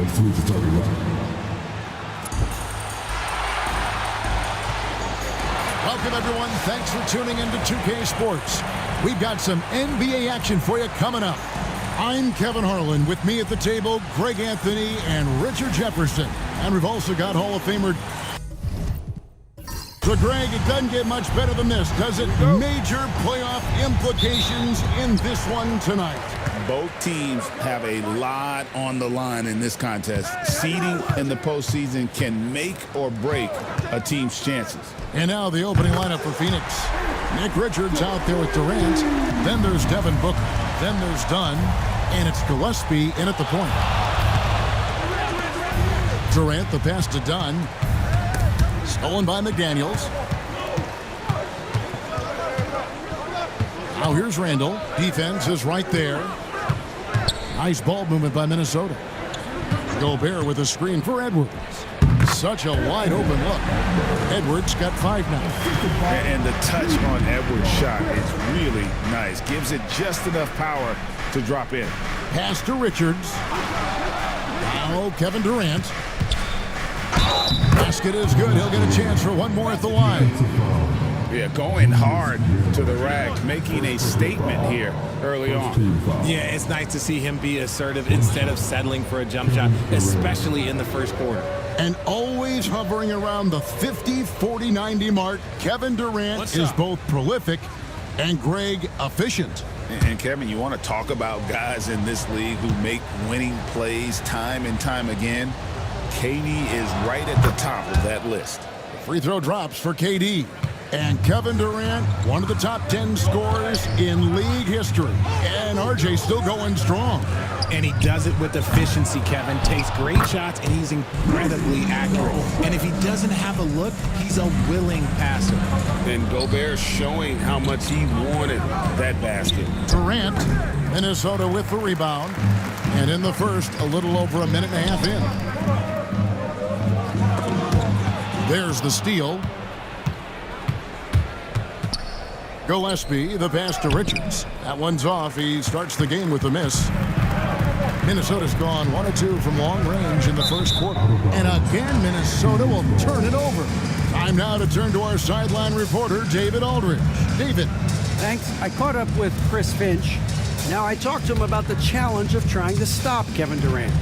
Welcome, everyone. Thanks for tuning into 2K Sports. We've got some NBA action for you coming up. I'm Kevin Harlan. With me at the table, Greg Anthony and Richard Jefferson. And we've also got Hall of Famer. So, Greg, it doesn't get much better than this, does it? Major playoff implications in this one tonight. Both teams have a lot on the line in this contest. Seeding in the postseason can make or break a team's chances. And now the opening lineup for Phoenix. Nick Richards out there with Durant. Then there's Devin Booker. Then there's Dunn. And it's Gillespie in at the point. Durant, the pass to Dunn. Stolen by McDaniels. Now here's Randall. Defense is right there. Nice ball movement by Minnesota. Gobert with a screen for Edwards. Such a wide open look. Edwards got 5 now. And the touch on Edwards' shot is really nice. Gives it just enough power to drop in. Pass to Richards. Now Kevin Durant. Basket is good. He'll get a chance for one more at the line. Yeah, going hard to the rack, making a statement here early on. Yeah, it's nice to see him be assertive instead of settling for a jump shot, especially in the first quarter. And always hovering around the 50, 40, 90 mark, Kevin Durant is both prolific and, Greg, efficient. And Kevin, you want to talk about guys in this league who make winning plays time and time again? KD is right at the top of that list. Free throw drops for KD. And Kevin Durant, one of the top 10 scorers in league history. And RJ still going strong. And he does it with efficiency, Kevin. Takes great shots, and he's incredibly accurate. And if he doesn't have a look, he's a willing passer. And Gobert showing how much he wanted that basket. Durant, Minnesota with the rebound. And in the first, a little over a minute and a half in. There's the steal. Gillespie, the pass to Richards. That one's off. He starts the game with a miss. Minnesota's gone 1 of 2 from long range in the first quarter. And again, Minnesota will turn it over. Time now to turn to our sideline reporter, David Aldridge. David. Thanks. I caught up with Chris Finch. Now, I talked to him about the challenge of trying to stop Kevin Durant.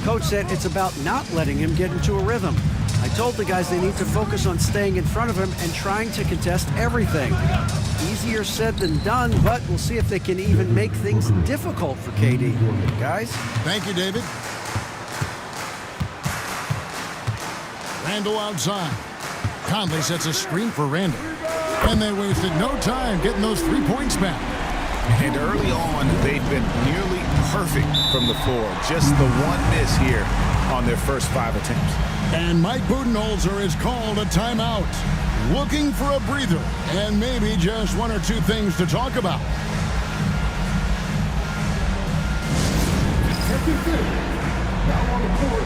Coach said it's about not letting him get into a rhythm. I told the guys they need to focus on staying in front of him and trying to contest everything. Easier said than done, but we'll see if they can even make things difficult for KD. Guys? Thank you, David. Randall outside. Conley sets a screen for Randall. And they wasted no time getting those 3 points back. And early on, they've been nearly perfect from the floor. Just the one miss here on their first 5 attempts. And Mike Budenholzer is called a timeout. Looking for a breather and maybe just 1 or 2 things to talk about. Now on the court,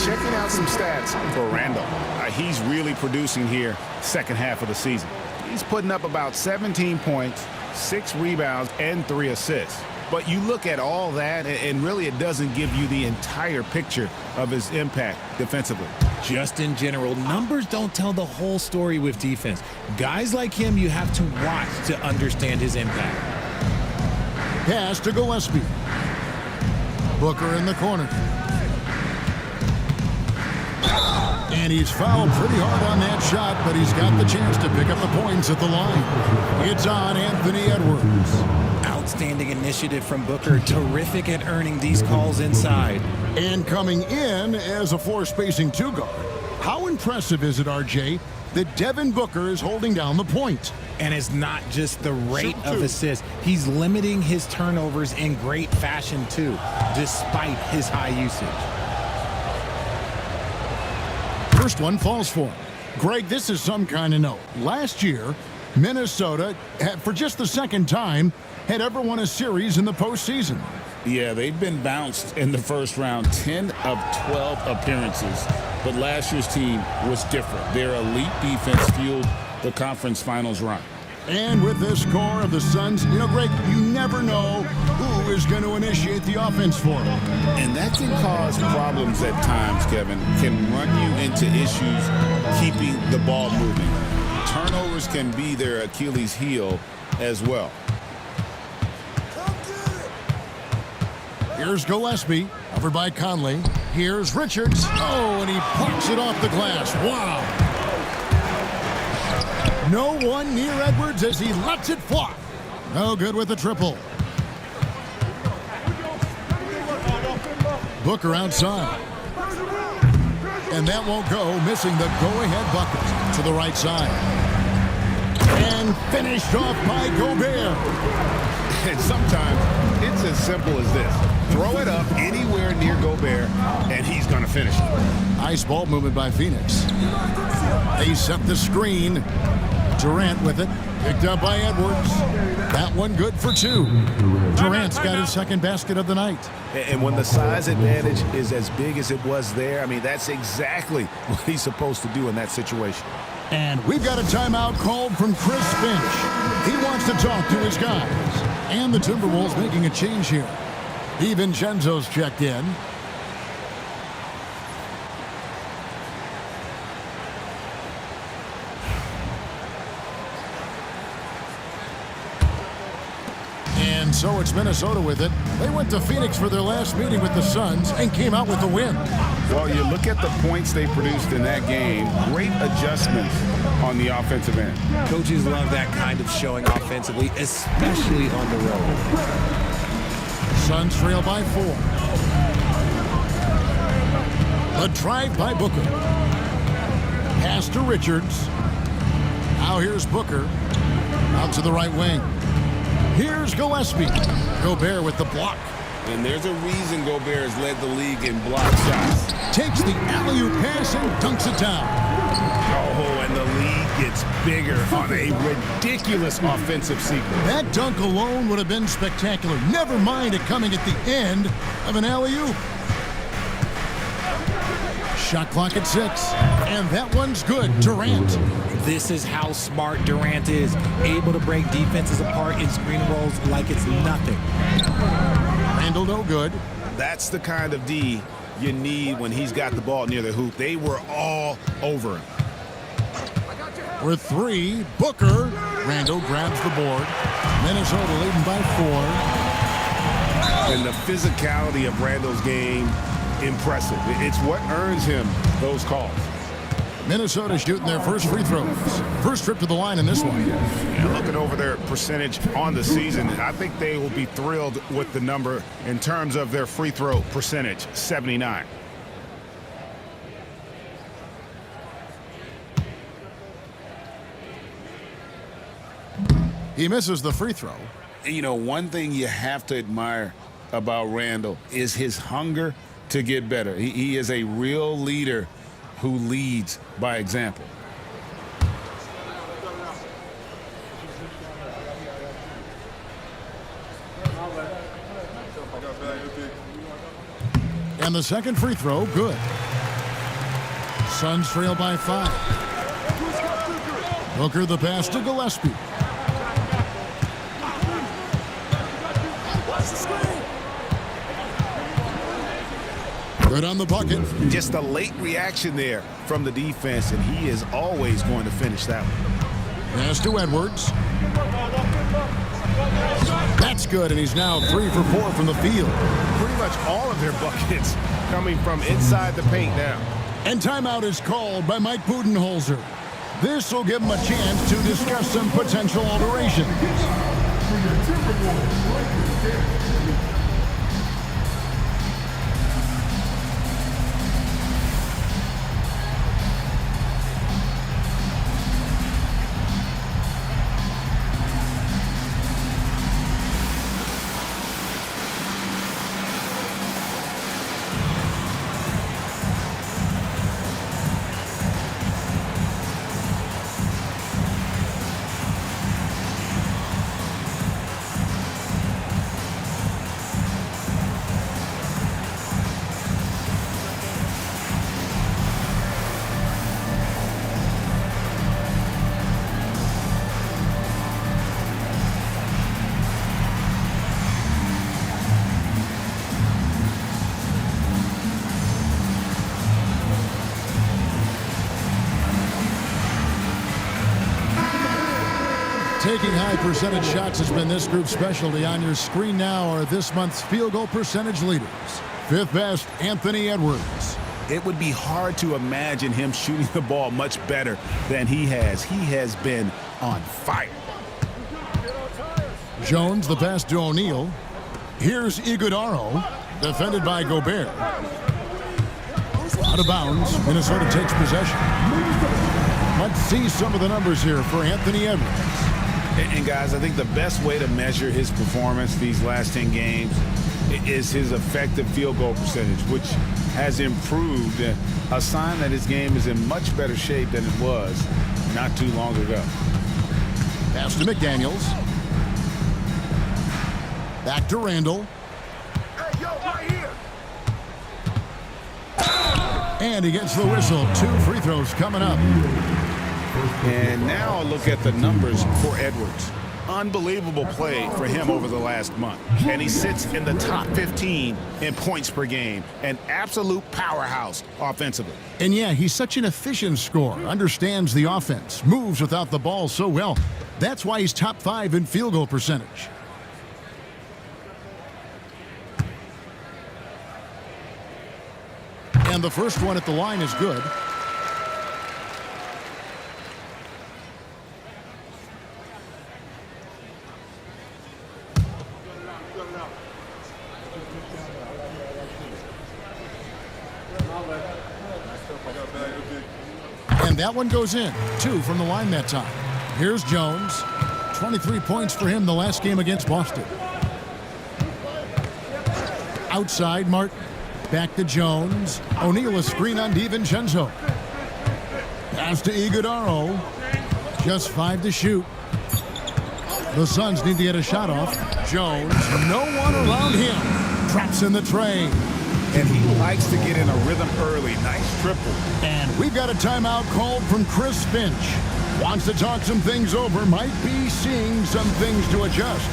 Checking out some stats for Randall. He's really producing here second half of the season. He's putting up about 17 points, 6 rebounds, and 3 assists. But you look at all that, and really it doesn't give you the entire picture of his impact defensively. Just in general, numbers don't tell the whole story with defense. Guys like him, you have to watch to understand his impact. Pass to Gillespie. Booker in the corner. And he's fouled pretty hard on that shot, but he's got the chance to pick up the points at the line. It's on Anthony Edwards. Outstanding initiative from Booker. Terrific at earning these calls inside. And coming in as a floor-spacing two-guard. How impressive is it, RJ, that Devin Booker is holding down the point? And it's not just the rate of assists. He's limiting his turnovers in great fashion, too, despite his high usage. First one falls for him. Greg, this is some kind of note. Last year, Minnesota, for just the second time, had ever won a series in the postseason. Yeah, they've been bounced in the first round, 10 of 12 appearances. But last year's team was different. Their elite defense fueled the conference finals run. And with this core of the Suns, Greg, you never know who is going to initiate the offense for them. And that can cause problems at times, Kevin. Can run you into issues keeping the ball moving. Turnovers can be their Achilles heel as well. Here's Gillespie, covered by Conley. Here's Richards. Oh, and he plucks it off the glass. Wow. No one near Edwards as he lets it fly. No good with the triple. Booker outside. And that won't go, missing the go-ahead bucket to the right side. And finished off by Gobert. And sometimes it's as simple as this. Throw it up anywhere near Gobert, and he's going to finish it. Nice ball movement by Phoenix. They set the screen. Durant with it. Picked up by Edwards. That one good for two. Durant's got his second basket of the night. And when the size advantage is as big as it was there, I mean, that's exactly what he's supposed to do in that situation. And we've got a timeout called from Chris Finch. He wants to talk to his guys. And the Timberwolves making a change here. DiVincenzo's checked in. And so it's Minnesota with it. They went to Phoenix for their last meeting with the Suns and came out with the win. Well, you look at the points they produced in that game. Great adjustments on the offensive end. Coaches love that kind of showing offensively, especially on the road. Suns trail by 4. The drive by Booker. Pass to Richards. Now here's Booker. Out to the right wing. Here's Gillespie. Gobert with the block. And there's a reason Gobert has led the league in block shots. Takes the alley-oop pass and dunks it down. Oh, and the lead gets bigger on a ridiculous offensive sequence. That dunk alone would have been spectacular. Never mind it coming at the end of an alley-oop. Shot clock at 6. And that one's good. Durant. This is how smart Durant is. Able to break defenses apart in screen rolls like it's nothing. Randall no good. That's the kind of D you need when he's got the ball near the hoop. They were all over him. For 3, Booker. Randall grabs the board. Minnesota leading by 4. And the physicality of Randall's game, impressive. It's what earns him those calls. Minnesota shooting their first free throws. First trip to the line in this one. Yeah, looking over their percentage on the season, I think they will be thrilled with the number in terms of their free throw percentage, 79. He misses the free throw. You know, one thing you have to admire about Randall is his hunger to get better. He is a real leader who leads by example. And the second free throw, good. Suns trail by 5. Booker the pass to Gillespie. Good on the bucket. Just a late reaction there from the defense, and he is always going to finish that one. Pass to Edwards. That's good, and he's now 3 for 4 from the field. Pretty much all of their buckets coming from inside the paint now. And timeout is called by Mike Budenholzer. This will give him a chance to discuss some potential alterations. Taking high percentage shots has been this group's specialty. On your screen now are this month's field goal percentage leaders. Fifth best, Anthony Edwards. It would be hard to imagine him shooting the ball much better than he has. He has been on fire. Jones, the pass to O'Neal. Here's Iguodaro, defended by Gobert. Out of bounds, Minnesota takes possession. Let's see some of the numbers here for Anthony Edwards. And guys, I think the best way to measure his performance these last 10 games is his effective field goal percentage, which has improved, a sign that his game is in much better shape than it was not too long ago. Pass to McDaniels. Back to Randall. Hey, yo, right here. And he gets the whistle. 2 free throws coming up. And now a look at the numbers for Edwards. Unbelievable play for him over the last month. And he sits in the top 15 in points per game. An absolute powerhouse offensively. And yeah, he's such an efficient scorer. Understands the offense. Moves without the ball so well. That's why he's top 5 in field goal percentage. And the first one at the line is good. And that one goes in. 2 from the line that time. Here's Jones. 23 points for him the last game against Boston. Outside, Martin. Back to Jones. O'Neal a screen on DiVincenzo. Pass to Iguodaro. Just 5 to shoot. The Suns need to get a shot off. Jones, no one around him. Drops in the tray. And he likes to get in a rhythm early. Nice triple. And we've got a timeout called from Chris Finch. Wants to talk some things over. Might be seeing some things to adjust.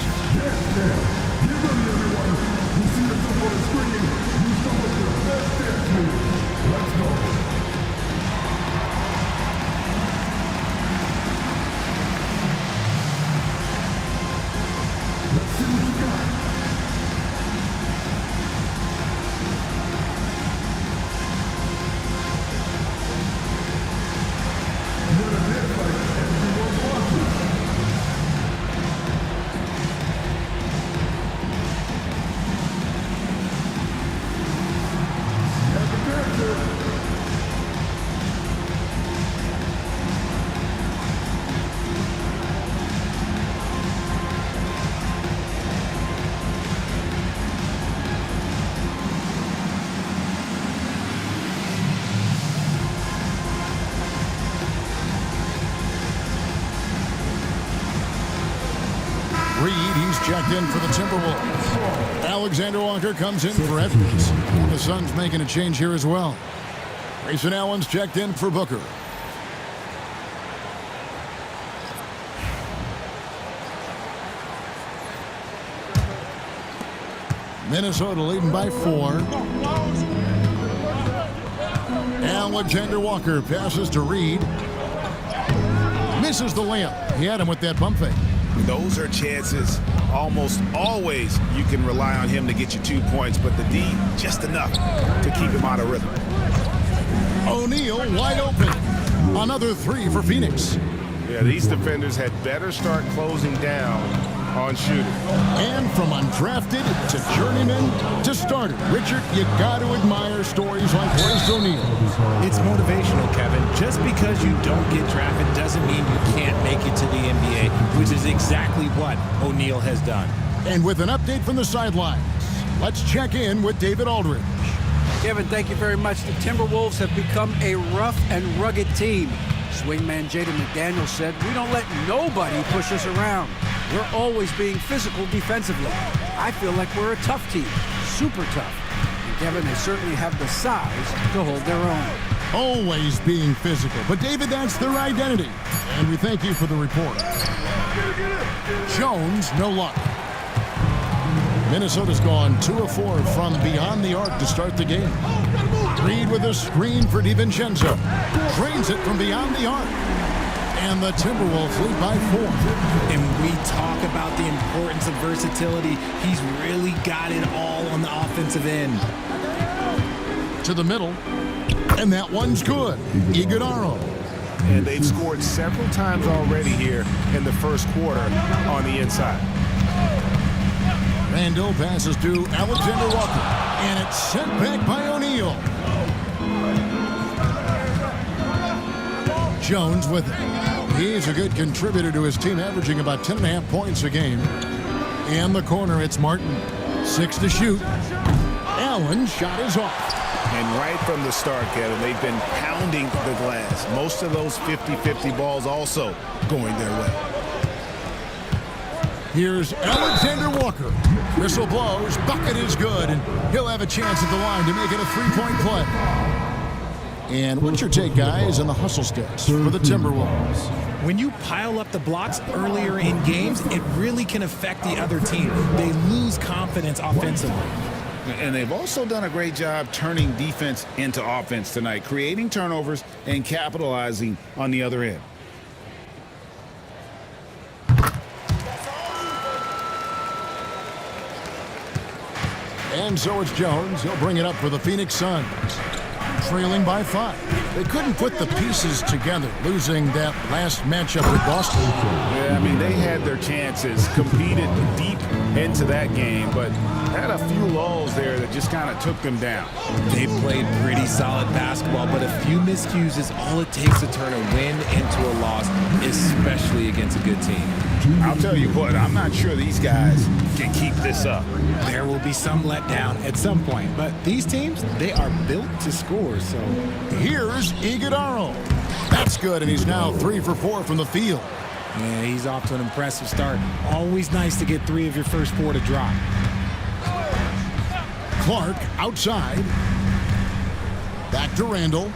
Checked in for the Timberwolves. Alexander Walker comes in for Edwards. And the Suns making a change here as well. Grayson Allen's checked in for Booker. Minnesota leading by 4. Alexander Walker passes to Reed. Misses the layup. He had him with that pump fake. Those are chances. Almost always you can rely on him to get you 2 points, but the D just enough to keep him out of rhythm. O'Neal wide open. Another three for Phoenix. Yeah, these defenders had better start closing down on shooting. And from undrafted to journeyman to starter, Richard, you got to admire stories like Royce O'Neal. It's motivational, Kevin. Just because you don't get drafted doesn't mean you can't make it to the NBA, which is exactly what O'Neal has done. And with an update from the sidelines, let's check in with David Aldridge. Kevin, thank you very much. The Timberwolves have become a rough and rugged team. Swingman Jaden McDaniels said, "We don't let nobody push us around. We're always being physical defensively. I feel like we're a tough team, super tough." And Kevin, they certainly have the size to hold their own. Always being physical. But David, that's their identity. And we thank you for the report. Jones, no luck. Minnesota's gone 2 of 4 from beyond the arc to start the game. Reed with a screen for DiVincenzo. Drains it from beyond the arc. And the Timberwolves lead by 4. And we talk about the importance of versatility. He's really got it all on the offensive end. To the middle. And that one's good. Iguodaro. And they've scored several times already here in the first quarter on the inside. Randall passes to Alexander Walker. And it's sent back by O'Neal. Jones with it. He's a good contributor to his team, averaging about 10.5 points a game. In the corner, it's Martin. 6 to shoot. Allen's shot is off. And right from the start, Kevin, they've been pounding the glass. Most of those 50-50 balls also going their way. Here's Alexander Walker. Whistle blows. Bucket is good. And he'll have a chance at the line to make it a three-point play. And what's your take, guys, on the hustle stats for the Timberwolves? When you pile up the blocks earlier in games, it really can affect the other team. They lose confidence offensively. And they've also done a great job turning defense into offense tonight, creating turnovers and capitalizing on the other end. And so it's Jones. He'll bring it up for the Phoenix Suns. Trailing by 5. They couldn't put the pieces together, losing that last matchup with Boston. Yeah, I mean, they had their chances, competed deep into that game, but had a few lulls there that just kind of took them down. They played pretty solid basketball, but a few miscues is all it takes to turn a win into a loss, especially against a good team. I'll tell you what, I'm not sure these guys can keep this up. There will be some letdown at some point, but these teams, they are built to score, so. Here's Iguodaro. That's good, and he's now 3 for 4 from the field. Yeah, he's off to an impressive start. Always nice to get 3 of your first 4 to drop. Clark outside. Back to Randall.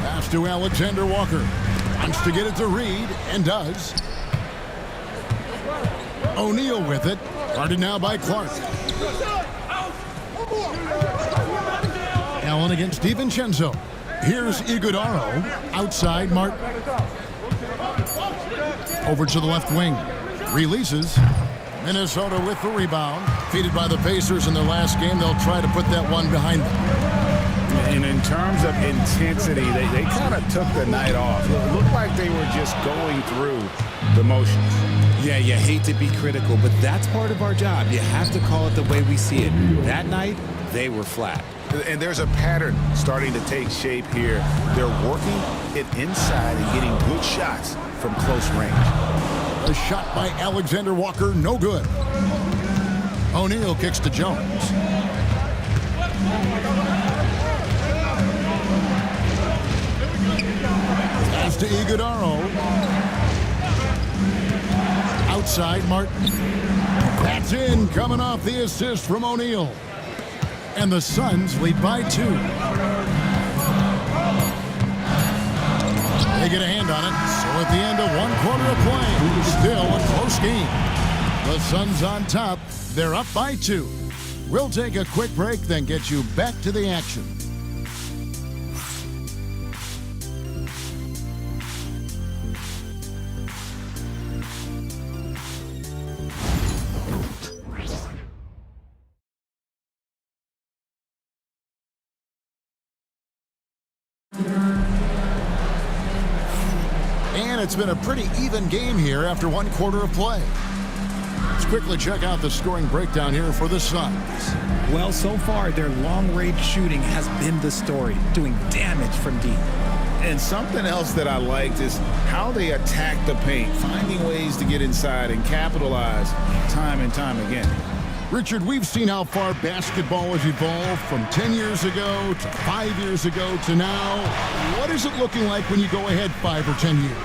Pass to Alexander Walker. Wants to get it to Reed, and does. O'Neal with it. Guarded now by Clark. Allen against DiVincenzo. Here's Iguodaro. Outside Martin. Over to the left wing. Releases. Minnesota with the rebound. Defeated by the Pacers in their last game. They'll try to put that one behind them. And in terms of intensity, they kind of took the night off. It looked like they were just going through the motions. Yeah, you hate to be critical, but that's part of our job. You have to call it the way we see it. That night, they were flat. And there's a pattern starting to take shape here. They're working it inside and getting good shots from close range. A shot by Alexander Walker, no good. O'Neal kicks to Jones. Pass to Iguodaro. Outside Martin. That's in, coming off the assist from O'Neal. And the Suns lead by 2. They get a hand on it. So at the end of 1 quarter of play, still a close game. The Suns on top. They're up by 2. We'll take a quick break, then get you back to the action. it's been a pretty even game here after one quarter of play. Let's quickly check out the scoring breakdown here for the Suns. Well, so far, their long-range shooting has been the story, doing damage from deep. And something else that I liked is how they attack the paint, finding ways to get inside and capitalize time and time again. Richard, we've seen how far basketball has evolved from 10 years ago to 5 years ago to now. What is it looking like when you go ahead 5 or 10 years?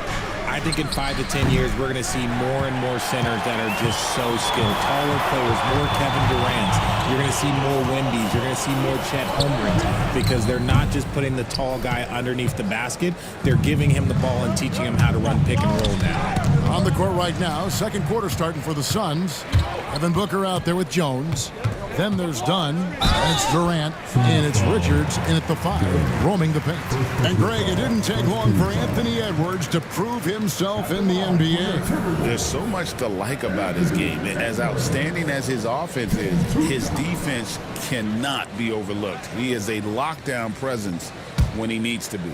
I think in 5 to 10 years, we're going to see more and more centers that are just so skilled. Taller players, more Kevin Durant's. You're going to see more Wemby's. You're going to see more Chet Holmgrens because they're not just putting the tall guy underneath the basket. They're giving him the ball and teaching him how to run pick and roll now. On the court right now, second quarter starting for the Suns. Evan Booker out there with Jones. Then there's Dunn, and it's Durant, and it's Richards in at the 5, roaming the paint. And Greg, it didn't take long for Anthony Edwards to prove himself in the NBA. There's so much to like about his game. As outstanding as his offense is, his defense cannot be overlooked. He is a lockdown presence when he needs to be.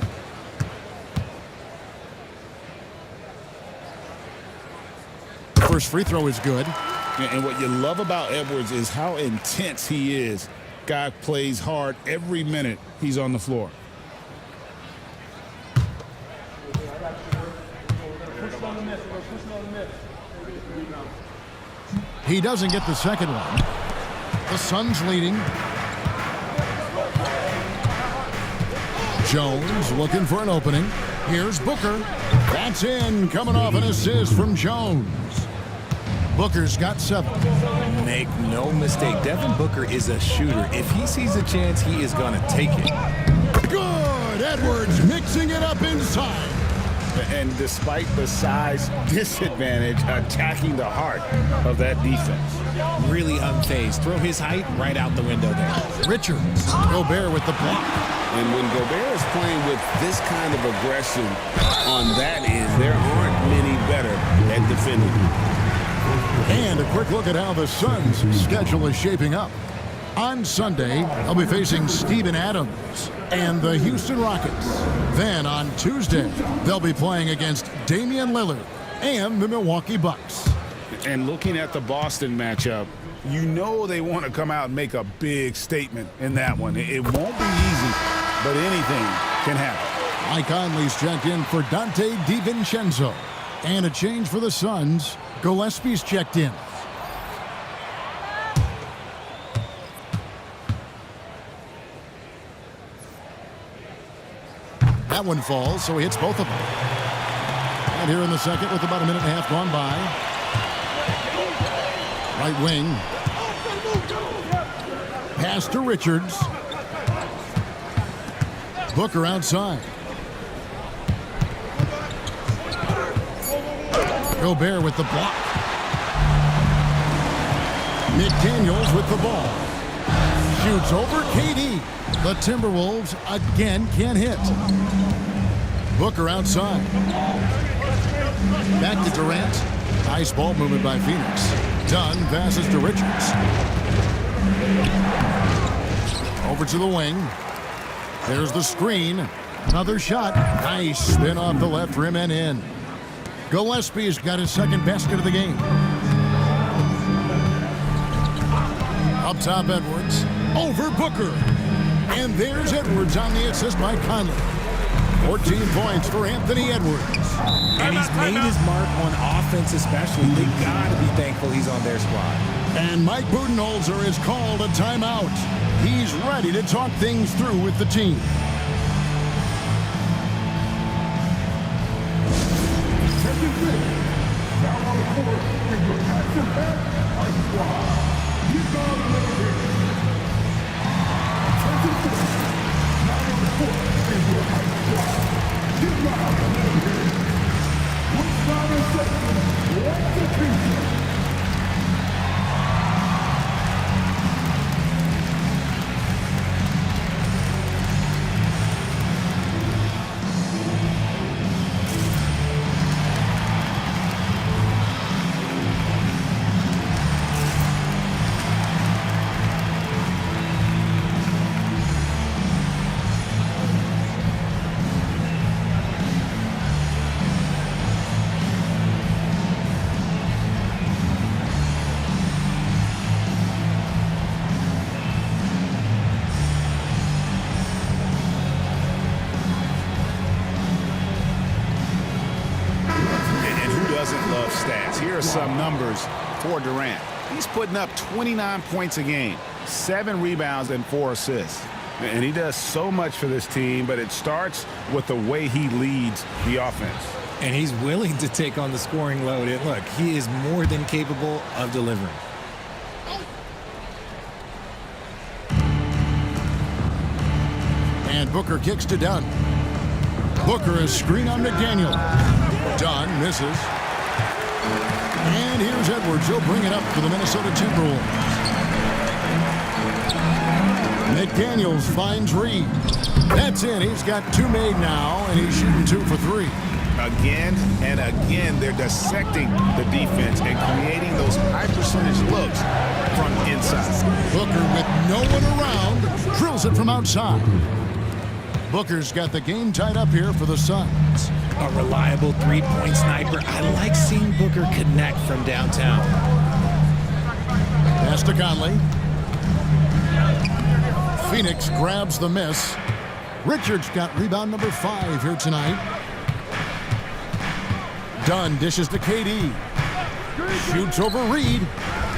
First free throw is good. And what you love about Edwards is how intense he is. Guy plays hard every minute he's on the floor. He doesn't get the second one. The Suns leading. Jones looking for an opening. Here's Booker. That's in, coming off an assist from Jones. Booker's got 7. Make no mistake, Devin Booker is a shooter. If he sees a chance, he is going to take it. Good! Edwards mixing it up inside. And despite the size disadvantage, attacking the heart of that defense. Really unfazed. Throw his height right out the window there. Richards. Gobert with the block. And when Gobert is playing with this kind of aggression on that end, there aren't many better at defending. And a quick look at how the Suns' schedule is shaping up. On Sunday, they'll be facing Steven Adams and the Houston Rockets. Then on Tuesday, they'll be playing against Damian Lillard and the Milwaukee Bucks. And looking at the Boston matchup, you know they want to come out and make a big statement in that one. It won't be easy, but anything can happen. Mike Conley's checked in for Dante DiVincenzo. And a change for the Suns. Gillespie's checked in. That one falls, so he hits both of them. And here in the second with about a minute and a half gone by. Right wing. Pass to Richards. Booker outside. Gobert with the block. McDaniels with the ball. Shoots over KD. The Timberwolves again can't hit. Booker outside. Back to Durant. Nice ball movement by Phoenix. Dunn passes to Richards. Over to the wing. There's the screen. Another shot. Nice spin off the left rim and in. Gillespie's got his second basket of the game. Up top, Edwards. Over Booker. And there's Edwards on the assist by Conley. 14 points for Anthony Edwards. And he's made his mark on offense especially. They got to be thankful he's on their squad. And Mike Budenholzer has called a timeout. He's ready to talk things through with the team. here are some numbers for Durant. He's putting up 29 points a game, 7 rebounds, and 4 assists. And he does so much for this team, but it starts with the way he leads the offense. And he's willing to take on the scoring load. And look, he is more than capable of delivering. And Booker kicks to Dunn. Booker is screen on McDaniel. Dunn misses. And here's Edwards. He'll bring it up for the Minnesota Timberwolves. McDaniels finds Reed. That's in. He's got 2 made now, and he's shooting 2 for 3. Again and again, they're dissecting the defense and creating those high-percentage looks from inside. Booker, with no one around, drills it from outside. Booker's got the game tied up here for the Suns. A reliable three-point sniper. I like seeing Booker connect from downtown. Pass to Conley. Phoenix grabs the miss. Richards got rebound number 5 here tonight. Dunn dishes to KD. Shoots over Reed.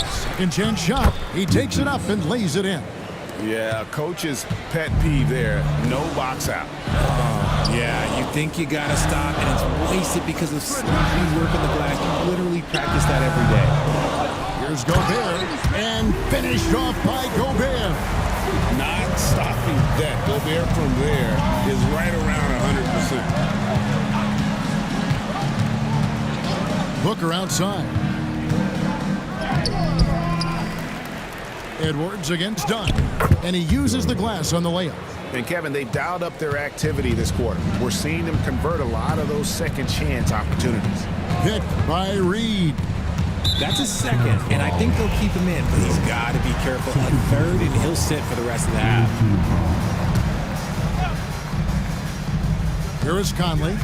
Second chance shot. He takes it up and lays it in. Yeah, coach's pet peeve there. No box out. Yeah, you think you got to stop, and it's wasted because of sloppy work on the glass. You literally practice that every day. Here's Gobert, and finished off by Gobert. Not stopping that. Gobert from there is right around 100%. Booker outside. Edwards against Dunn, and he uses the glass on the layup. And Kevin, they've dialed up their activity this quarter. We're seeing them convert a lot of those second chance opportunities. Hit by Reed. That's a second, and I think they'll keep him in, but he's got to be careful. A third, and he'll sit for the rest of the half. Here is Conley.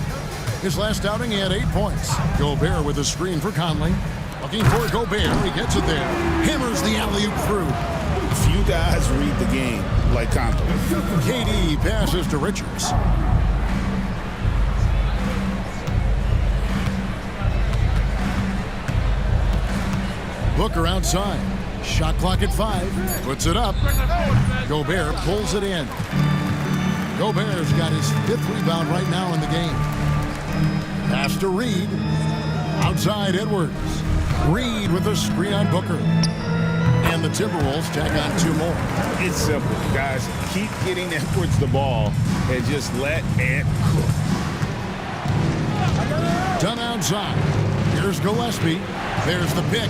His last outing, he had 8 points. Gobert with a screen for Conley. Looking for Gobert. He gets it there. Hammers the alley-oop through. Few guys read the game like Conley. KD passes to Richards. Booker outside. Shot clock at 5. Puts it up. Gobert pulls it in. Gobert's got his 5th rebound right now in the game. Pass to Reed. Outside Edwards. Reed with a screen on Booker. And the Timberwolves tack on 2 more. It's simple, guys. Keep getting Edwards the ball and just let Ant cook. Dunn outside. Here's Gillespie. There's the pick.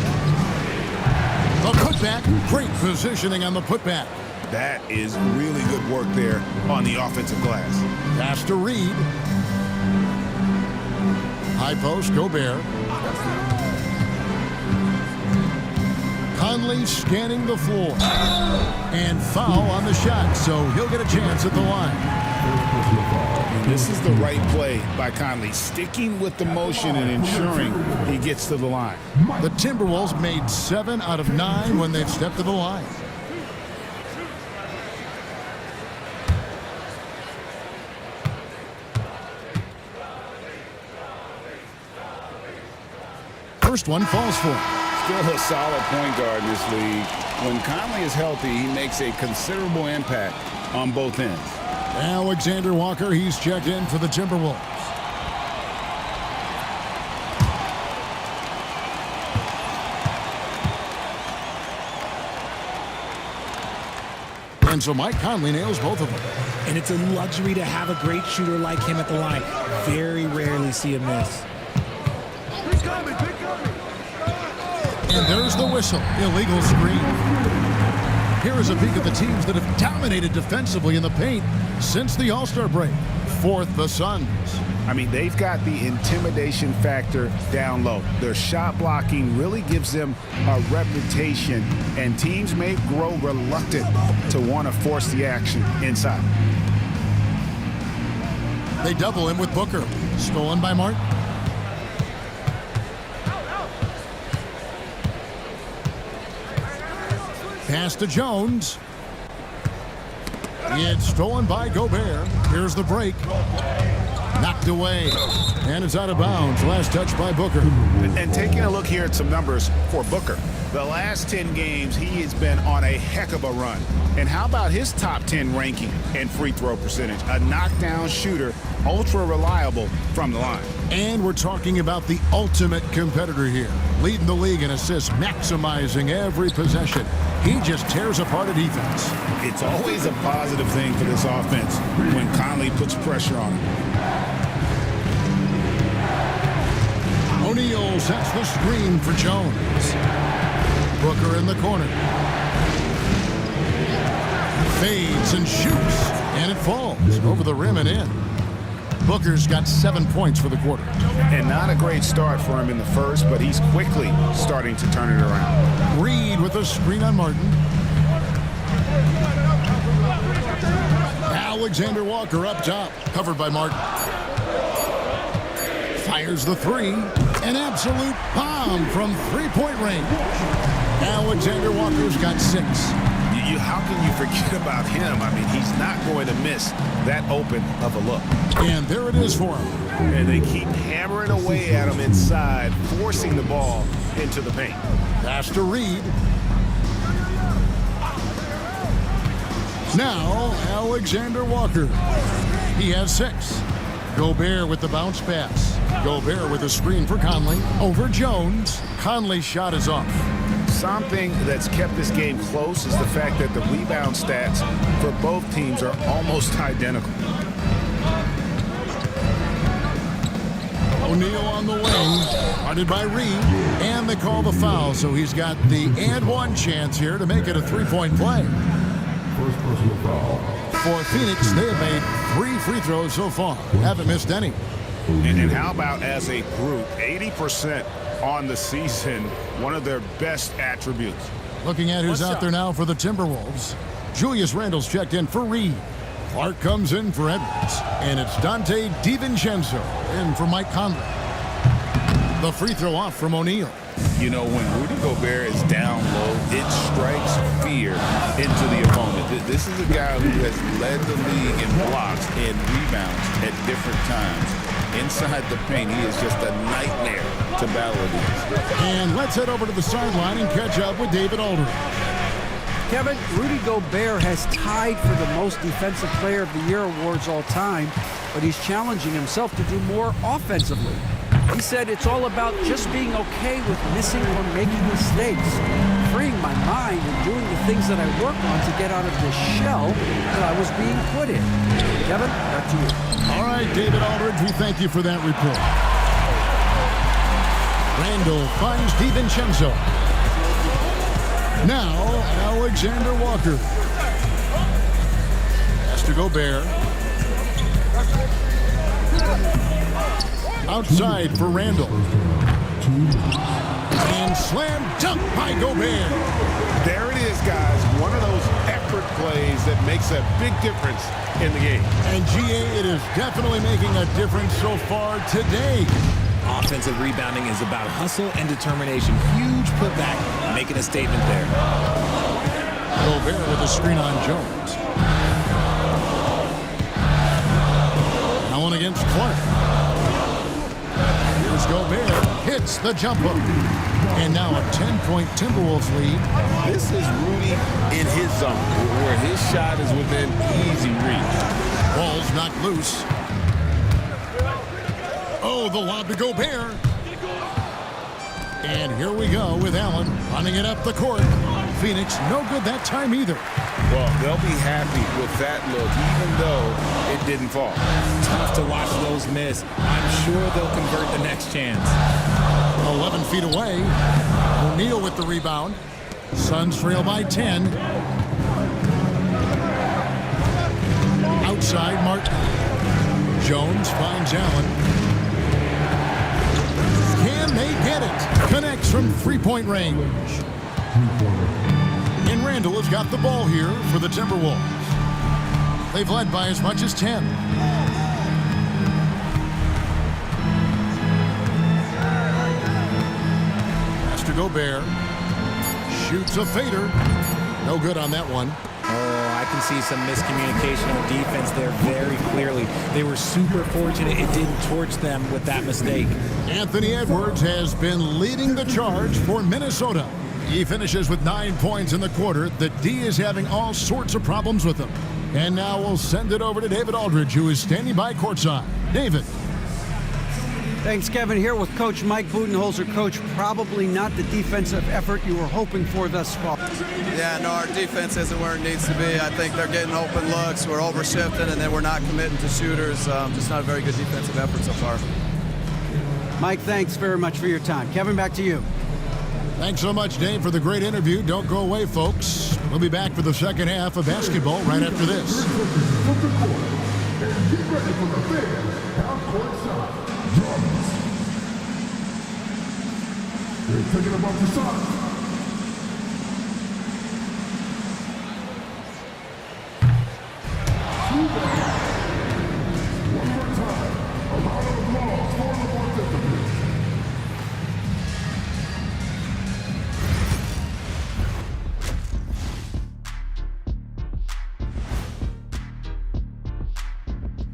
The putback. Great positioning on the putback. That is really good work there on the offensive glass. Pass to Reed. High post, Gobert. Conley scanning the floor. And foul on the shot, so he'll get a chance at the line. And this is the right play by Conley, sticking with the motion and ensuring he gets to the line. The Timberwolves made 7 out of 9 when they've stepped to the line. First one falls for him. Still a solid point guard in this league. When Conley is healthy, he makes a considerable impact on both ends. Alexander Walker, he's checked in for the Timberwolves. And so Mike Conley nails both of them. And it's a luxury to have a great shooter like him at the line. Very rarely see him miss. And there's the whistle. Illegal screen. Here is a peek at the teams that have dominated defensively in the paint since the All-Star break. 4th, the Suns. I mean, they've got the intimidation factor down low. Their shot blocking really gives them a reputation, and teams may grow reluctant to want to force the action inside. They double him with Booker. Stolen by Martin. Pass to Jones. It's stolen by Gobert. Here's the break. Knocked away. And it's out of bounds. Last touch by Booker. And taking a look here at some numbers for Booker. The last 10 games, he has been on a heck of a run. And how about his top 10 ranking and free throw percentage? A knockdown shooter, ultra reliable from the line. And we're talking about the ultimate competitor here. Leading the league in assists, maximizing every possession. He just tears apart a defense. It's always a positive thing for this offense when Conley puts pressure on him. O'Neal sets the screen for Jones. Booker in the corner. Fades and shoots, and it falls over the rim and in. Booker's got 7 points for the quarter. And not a great start for him in the first, but he's quickly starting to turn it around. Reed with a screen on Martin. Alexander Walker up top, covered by Martin. Fires the three. An absolute bomb from three-point range. Alexander Walker's got 6. How can you forget about him? I mean, he's not going to miss that open of a look. And there it is for him. And they keep hammering away at him inside, forcing the ball into the paint. Pass to Reed. Now, Alexander Walker. He has 6. Gobert with the bounce pass. Gobert with a screen for Conley. Over Jones. Conley's shot is off. Something that's kept this game close is the fact that the rebound stats for both teams are almost identical. O'Neal on the wing, guarded by Reed, and they call the foul, so he's got the and one chance here to make it a three-point play. First personal foul. For Phoenix, they have made 3 free throws so far. Haven't missed any. And how about as a group, 80% on the season, one of their best attributes. Looking at who's out there now for the Timberwolves. Julius Randle's checked in for Reed. Clark comes in for Edwards. And it's Dante DiVincenzo in for Mike Conley. The free throw off from O'Neal. You know, when Rudy Gobert is down low, it strikes fear into the opponent. This is a guy who has led the league in blocks and rebounds at different times. Inside the paint, he is just a nightmare to battle against. And let's head over to the sideline and catch up with David Aldridge. Kevin, Rudy Gobert has tied for the most Defensive Player of the Year awards all time, but he's challenging himself to do more offensively. He said it's all about just being okay with missing or making mistakes, freeing my mind and doing the things that I work on to get out of this shell that I was being put in. Kevin, back to you. All right, David Aldridge, we thank you for that report. Randle finds DiVincenzo. Now, Alexander Walker. Has to Gobert. Outside for Randle. And slam dunk by Gobert. There it is, guys. One of those effort plays that makes a big difference in the game. And GA, it is definitely making a difference so far today. Offensive rebounding is about hustle and determination. Huge putback, making a statement there. Gobert with a screen on Jones. Now one against Clark. Here's Gobert. Hits the jumper. And now a 10-point Timberwolves lead. This is Rudy in his zone, where his shot is within easy reach. Ball's knocked loose. Oh, the lob to Gobert. And here we go with Allen running it up the court. Phoenix no good that time either. Well, they'll be happy with that look, even though it didn't fall. Tough to watch those miss. I'm sure they'll convert the next chance. 11 feet away. O'Neal with the rebound. Suns trail by 10. Outside, Martin. Jones finds Allen. Can they get it? Connects from three-point range. And Randle has got the ball here for the Timberwolves. They've led by as much as 10. Pass to Gobert. Shoots a fader. No good on that one. Oh, I I can see some miscommunication on defense there very clearly. They were super fortunate it didn't torch them with that mistake. Anthony Edwards has been leading the charge for Minnesota. He finishes with 9 points in the quarter. The D is having all sorts of problems with him. And now we'll send it over to David Aldridge, who is standing by courtside. David. Thanks, Kevin. Here with Coach Mike Budenholzer. Coach, probably not the defensive effort you were hoping for thus far. Yeah, no, our defense isn't where it needs to be. I think they're getting open looks. We're overshifting, and then we're not committing to shooters. Just not a very good defensive effort so far. Mike, thanks very much for your time. Kevin, back to you. Thanks so much, Dave, for the great interview. Don't go away, folks. We'll be back for the second half of basketball right after this. They're taking about the SUNS. One more time. A round of applause for the participants.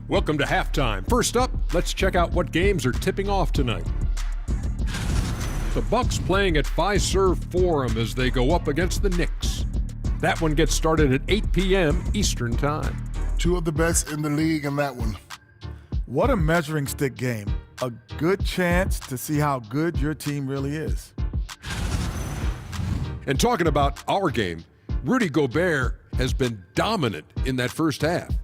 Welcome to halftime. First up, let's check out what games are tipping off tonight. The Bucks playing at Fiserv Forum as they go up against the Knicks. That one gets started at 8 p.m. Eastern Time. Two of the best in the league in that one. What a measuring stick game. A good chance to see how good your team really is. And talking about our game, Rudy Gobert has been dominant in that first half.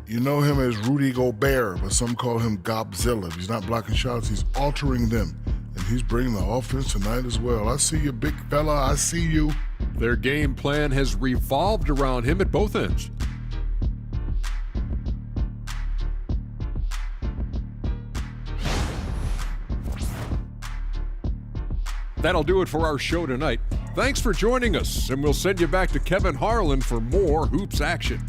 You know him as Rudy Gobert, but some call him Gobzilla. If he's not blocking shots, he's altering them. And he's bringing the offense tonight as well. I see you, big fella. I see you. Their game plan has revolved around him at both ends. That'll do it for our show tonight. Thanks for joining us, and we'll send you back to Kevin Harlan for more hoops action.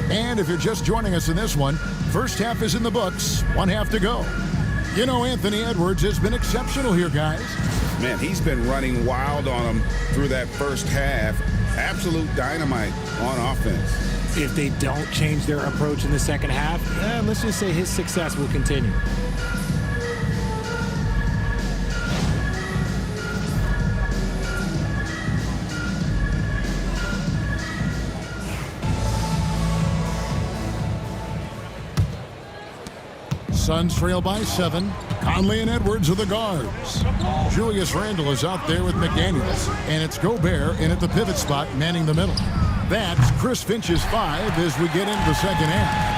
And if you're just joining us in this one, first half is in the books, one half to go. You know, Anthony Edwards has been exceptional here, guys. Man, he's been running wild on them through that first half. Absolute dynamite on offense. If they don't change their approach in the second half, let's just say his success will continue. Suns trail by 7. Conley and Edwards are the guards. Julius Randle is out there with McDaniels. And it's Gobert in at the pivot spot, manning the middle. That's Chris Finch's 5 as we get into the second half.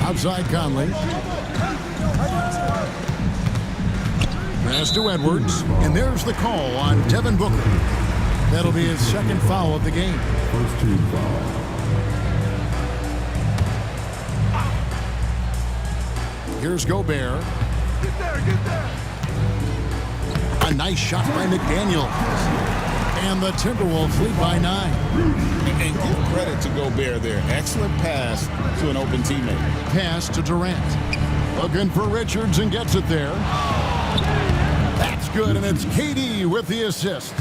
Outside Conley. Pass to Edwards. And there's the call on Devin Booker. That'll be his second foul of the game. First team foul. Here's Gobert. Get there. A nice shot by McDaniels. And the Timberwolves lead by 9. And give credit to Gobert there. Excellent pass to an open teammate. Pass to Durant. Looking for Richards and gets it there. That's good, and it's KD with the assist.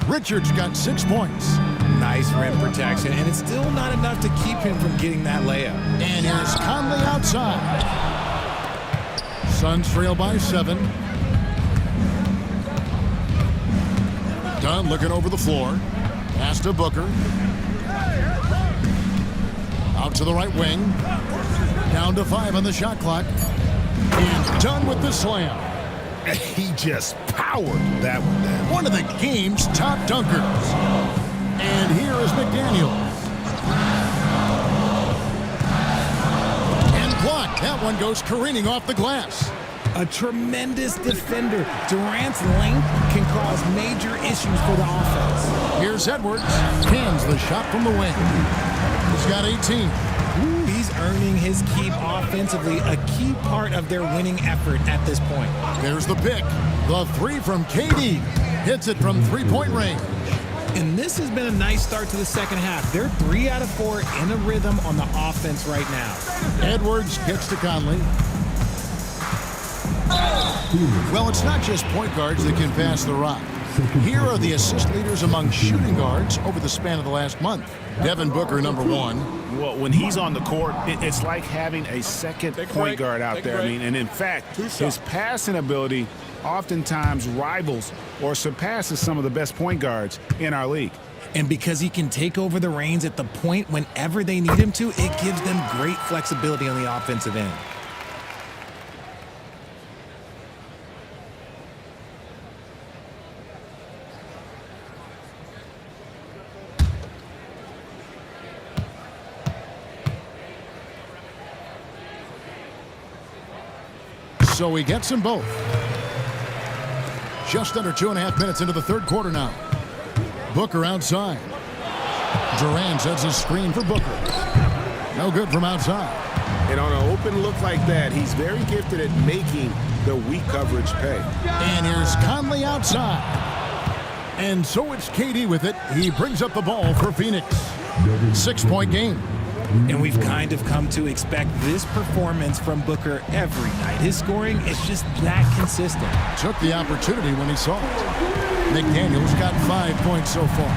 Richards got 6 points. Nice rim protection, and it's still not enough to keep him from getting that layup. And here's Conley outside. Suns trail by 7. Dunn looking over the floor. Pass to Booker. Out to the right wing. Down to 5 on the shot clock. And Dunn with the slam. He just powered that one down. One of the game's top dunkers. And here is McDaniels. And blocked. That one goes careening off the glass. A tremendous defender. Durant's length can cause major issues for the offense. Here's Edwards. Cans the shot from the wing. He's got 18. Ooh, he's earning his keep offensively, a key part of their winning effort at this point. There's the pick. The 3 from KD. Hits it from 3-point range. And this has been a nice start to the second half. They're 3 out of 4 in a rhythm on the offense right now. Edwards kicks to Conley. Well, it's not just point guards that can pass the rock. Here are the assist leaders among shooting guards over the span of the last month. Devin Booker, number 1. Well, when he's on the court, it's like having a second point guard out there. I mean, and in fact, his passing ability oftentimes rivals or surpasses some of the best point guards in our league. And because he can take over the reins at the point whenever they need him to, it gives them great flexibility on the offensive end. So he gets them both. Just under 2.5 minutes into the third quarter now. Booker outside. Durant sets a screen for Booker. No good from outside. And on an open look like that, he's very gifted at making the weak coverage pay. And here's Conley outside. And so it's KD with it. He brings up the ball for Phoenix. 6-point game. And we've kind of come to expect this performance from Booker every night. His scoring is just that consistent. Took the opportunity when he saw it. McDaniel's got 5 points so far.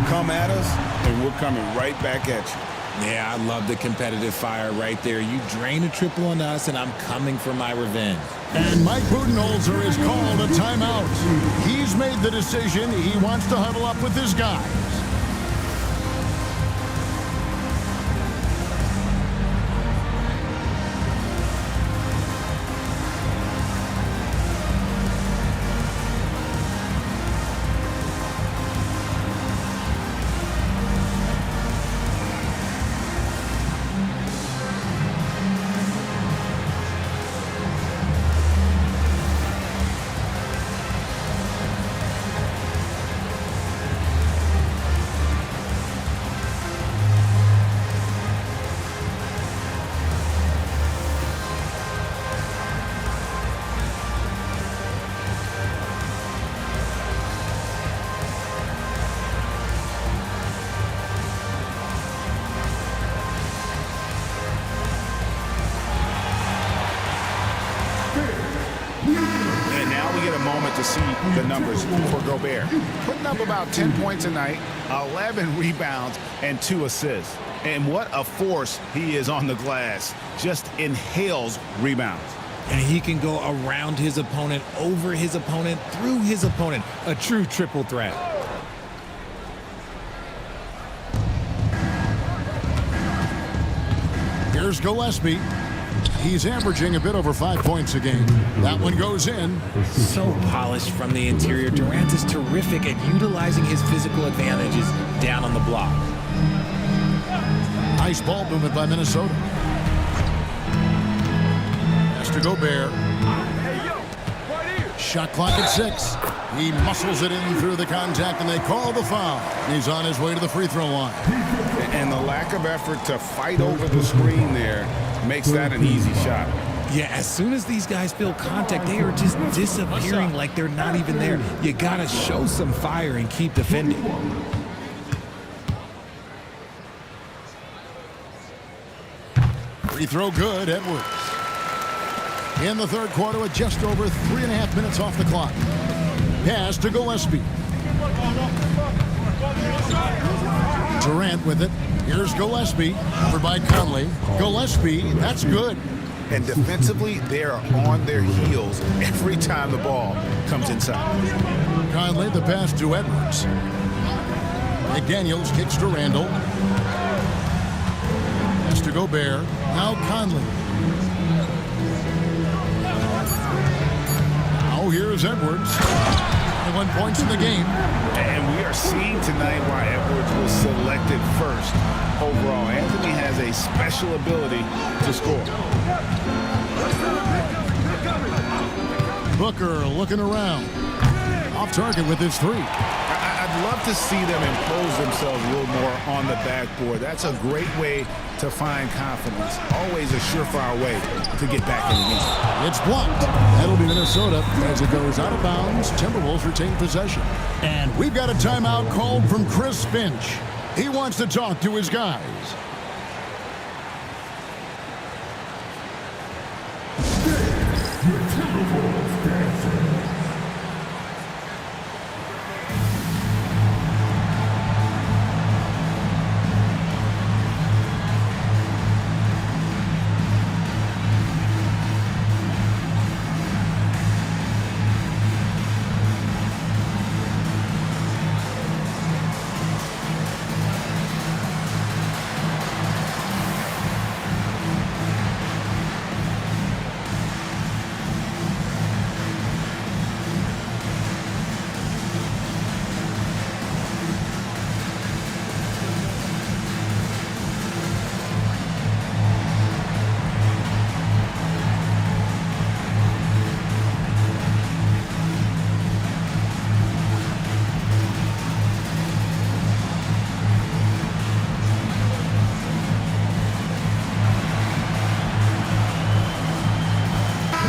Come at us, and we're coming right back at you. Yeah, I love the competitive fire right there. You drain a triple on us, and I'm coming for my revenge. And Mike Budenholzer has called a timeout. He's made the decision. He wants to huddle up with his guys. To see the numbers for Gobert. Putting up about 10 points a night, 11 rebounds, and 2 assists. And what a force he is on the glass. Just inhales rebounds. And he can go around his opponent, over his opponent, through his opponent. A true triple threat. Here's Gillespie. He's averaging a bit over 5 points a game. That one goes in. So polished from the interior. Durant is terrific at utilizing his physical advantages down on the block. Nice ball movement by Minnesota. Has to Gobert. Shot clock at 6. He muscles it in through the contact, and they call the foul. He's on his way to the free throw line. And the lack of effort to fight over the screen there makes that an easy shot. Yeah, as soon as these guys feel contact, they are just disappearing like they're not even there. You got to show some fire and keep defending. Free throw good, Edwards. In the third quarter with just over 3.5 minutes off the clock. Pass to Gillespie. Durant with it. Here's Gillespie, covered by Conley. Gillespie, that's good. And defensively, they are on their heels every time the ball comes inside. Conley, the pass to Edwards. McDaniels kicks to Randall. Pass to Gobert. Now Conley. Now here's Edwards. 21 points in the game. And we are seeing tonight why Edwards was selected first overall. Anthony has a special ability to score. Booker looking around. Off target with his 3. I I'd love to see them impose themselves a little more on the backboard. That's a great way to find confidence. Always a surefire way to get back in the game. It's blocked. That'll be Minnesota as it goes out of bounds. Timberwolves retain possession. And we've got a timeout called from Chris Finch. He wants to talk to his guys.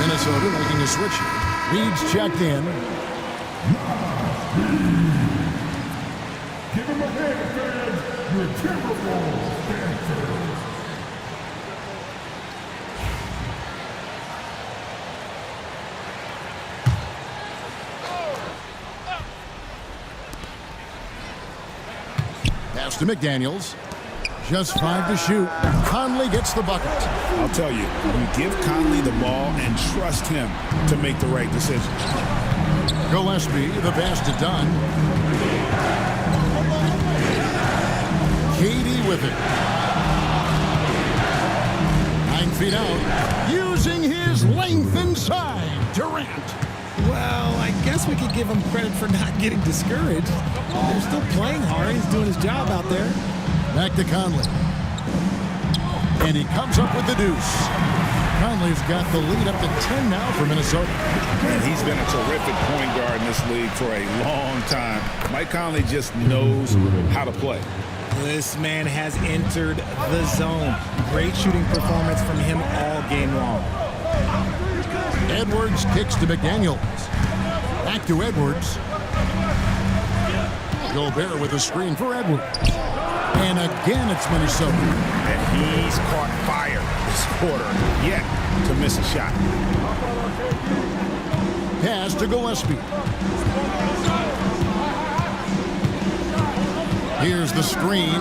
Minnesota making a switch. Reed's checked in. Give him a hand, fans. Your Timberwolves dancers. Pass to McDaniels. Just 5 to shoot. Conley gets the bucket. I'll tell you, you give Conley the ball and trust him to make the right decision. Gillespie, the pass to Dunn. Katie with it. 9 feet out. Using his length inside. Durant. Well, I guess we could give him credit for not getting discouraged. They're still playing hard. He's doing his job out there. Back to Conley. And he comes up with the deuce. Conley's got the lead up to 10 now for Minnesota. And he's been a terrific point guard in this league for a long time. Mike Conley just knows how to play. This man has entered the zone. Great shooting performance from him all game long. Edwards kicks to McDaniels. Back to Edwards. Gobert with a screen for Edwards. And again, it's Minnesota. And he's caught fire this quarter, yet to miss a shot. Pass to Gillespie. Here's the screen.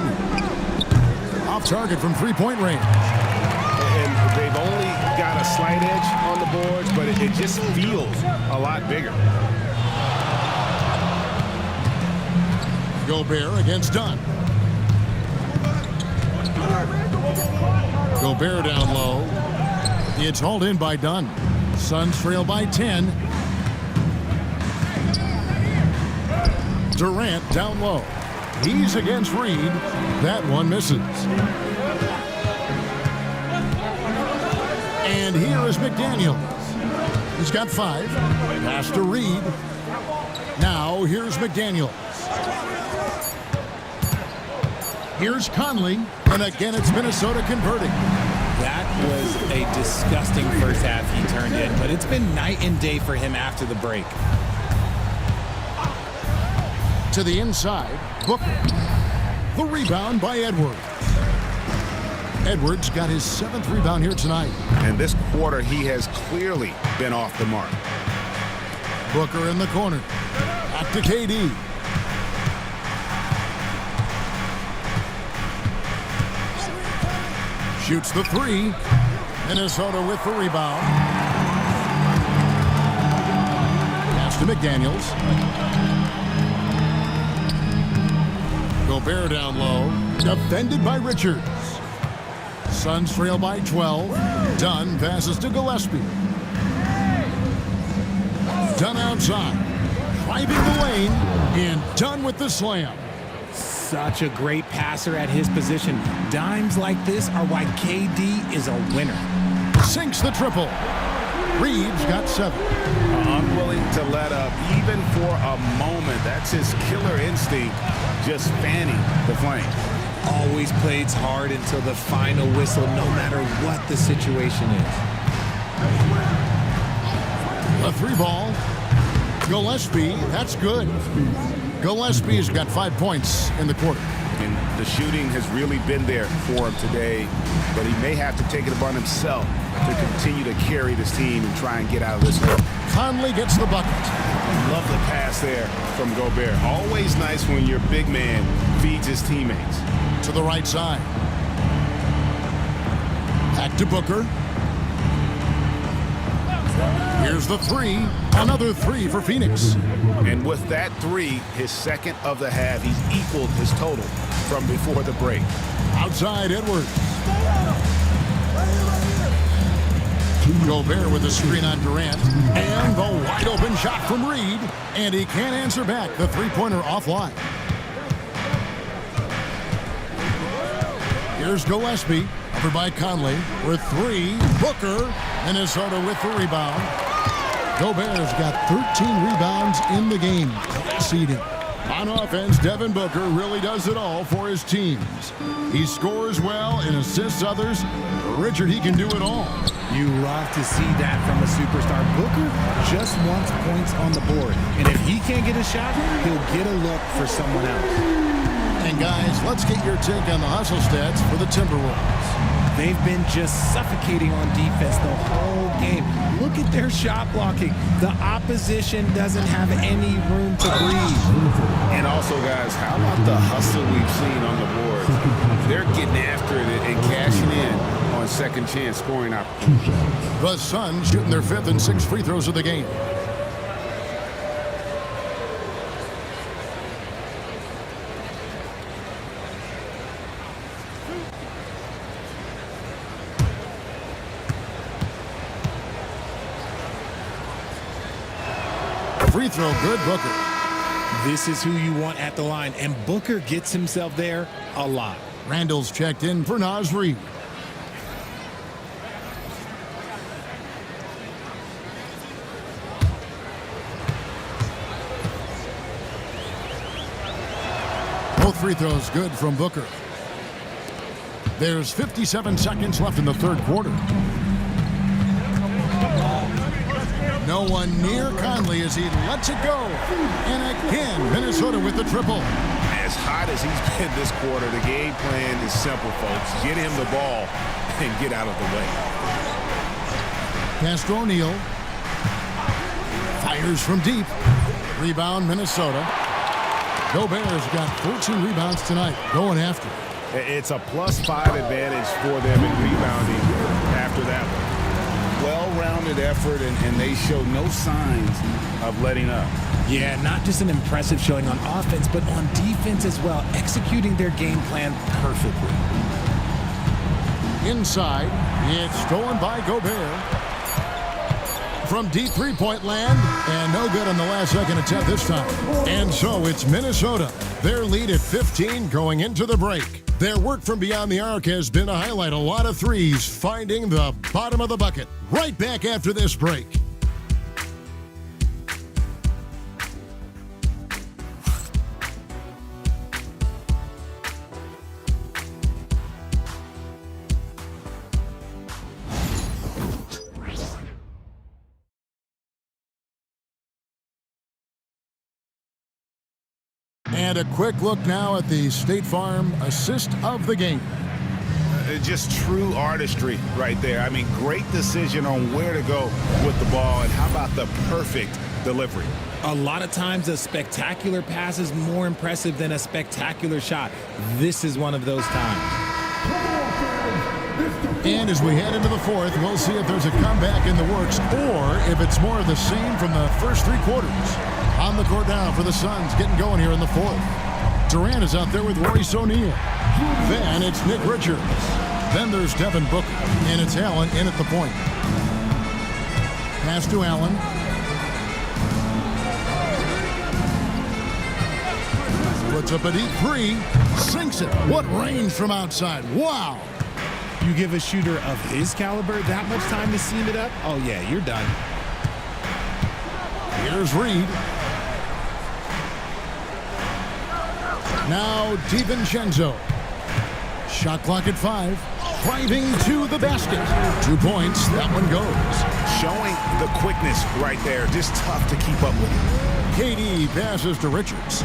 Off target from three-point range. And they've only got a slight edge on the boards, but it just feels a lot bigger. Gobert against Dunn. Gobert down low. It's hauled in by Dunn. Suns trail by 10. Durant down low. He's against Reed. That one misses. And here is McDaniels. He's got 5. Pass to Reed. Now here's McDaniels. Here's Conley, and again it's Minnesota converting. That was a disgusting first half he turned in, but it's been night and day for him after the break. To the inside, Booker. The rebound by Edwards. Edwards got his 7th rebound here tonight. And this quarter, he has clearly been off the mark. Booker in the corner. Back to KD. Shoots the 3. Minnesota with the rebound. Pass to McDaniels. Gobert down low. Defended by Richards. Suns trail by 12. Dunn passes to Gillespie. Dunn outside. Driving the lane. And Dunn with the slam. Such a great passer at his position. Dimes like this are why KD is a winner. Sinks the triple. Reeves got 7. Unwilling to let up even for a moment. That's his killer instinct, just fanning the flame. Always plays hard until the final whistle, no matter what the situation is. A 3-ball. Gillespie, that's good. Gillespie's got 5 points in the quarter. And the shooting has really been there for him today, but he may have to take it upon himself to continue to carry this team and try and get out of this hole. Conley gets the bucket. Love the pass there from Gobert. Always nice when your big man feeds his teammates. To the right side. Back to Booker. Here's the 3. Another 3 for Phoenix. And with that 3, his second of the half, he's equaled his total from before the break. Outside Edwards. Gobert with the screen on Durant. And the wide open shot from Reed. And he can't answer back. The 3-pointer offline. Here's Gillespie. Covered by Conley. With 3. Booker. Minnesota with the rebound. Gobert's got 13 rebounds in the game. Seeding. On offense, Devin Booker really does it all for his teams. He scores well and assists others. Richard, he can do it all. You love to see that from a superstar. Booker just wants points on the board. And if he can't get a shot, he'll get a look for someone else. And guys, let's get your take on the hustle stats for the Timberwolves. They've been just suffocating on defense the whole game. Look at their shot blocking. The opposition doesn't have any room to breathe. And also, guys, how about the hustle we've seen on the boards? They're getting after it and cashing in on second chance scoring opportunities. The Suns shooting their 5th and 6th free throws of the game. Free throw good, Booker. This is who you want at the line, and Booker gets himself there a lot. Randall's checked in for Naz Reid. Both free throws good from Booker. There's 57 seconds left in the third quarter. No one near Conley as he lets it go. And again, Minnesota with the triple. As hot as he's been this quarter, the game plan is simple, folks. Get him the ball and get out of the way. Pass to O'Neal. Fires from deep. Rebound, Minnesota. Gobert's got 14 rebounds tonight, going after. It's a +5 advantage for them in rebounding after that one. Well-rounded effort, and they show no signs of letting up. Yeah, not just an impressive showing on offense, but on defense as well, executing their game plan perfectly. Inside, it's stolen by Gobert. From deep three-point land, and no good on the last-second attempt this time. And so it's Minnesota. Their lead at 15 going into the break. Their work from beyond the arc has been to highlight a lot of threes, finding the bottom of the bucket. Right back after this break. And a quick look now at the State Farm assist of the game. Just true artistry right there. I mean, great decision on where to go with the ball, and how about the perfect delivery? A lot of times a spectacular pass is more impressive than a spectacular shot. This is one of those times. And as we head into the fourth, we'll see if there's a comeback in the works or if it's more of the same from the first three quarters. On the court now for the Suns, getting going here in the fourth. Durant is out there with Royce O'Neal. Then it's Nick Richards. Then there's Devin Booker. And it's Allen in at the point. Pass to Allen. Puts up a deep three. Sinks it. What range from outside. Wow. You give a shooter of his caliber that much time to seam it up, oh yeah, you're done. Here's Reed. Now DiVincenzo. Shot clock at 5. Driving to the basket. 2 points. That one goes. Showing the quickness right there. Just tough to keep up with. KD passes to Richards.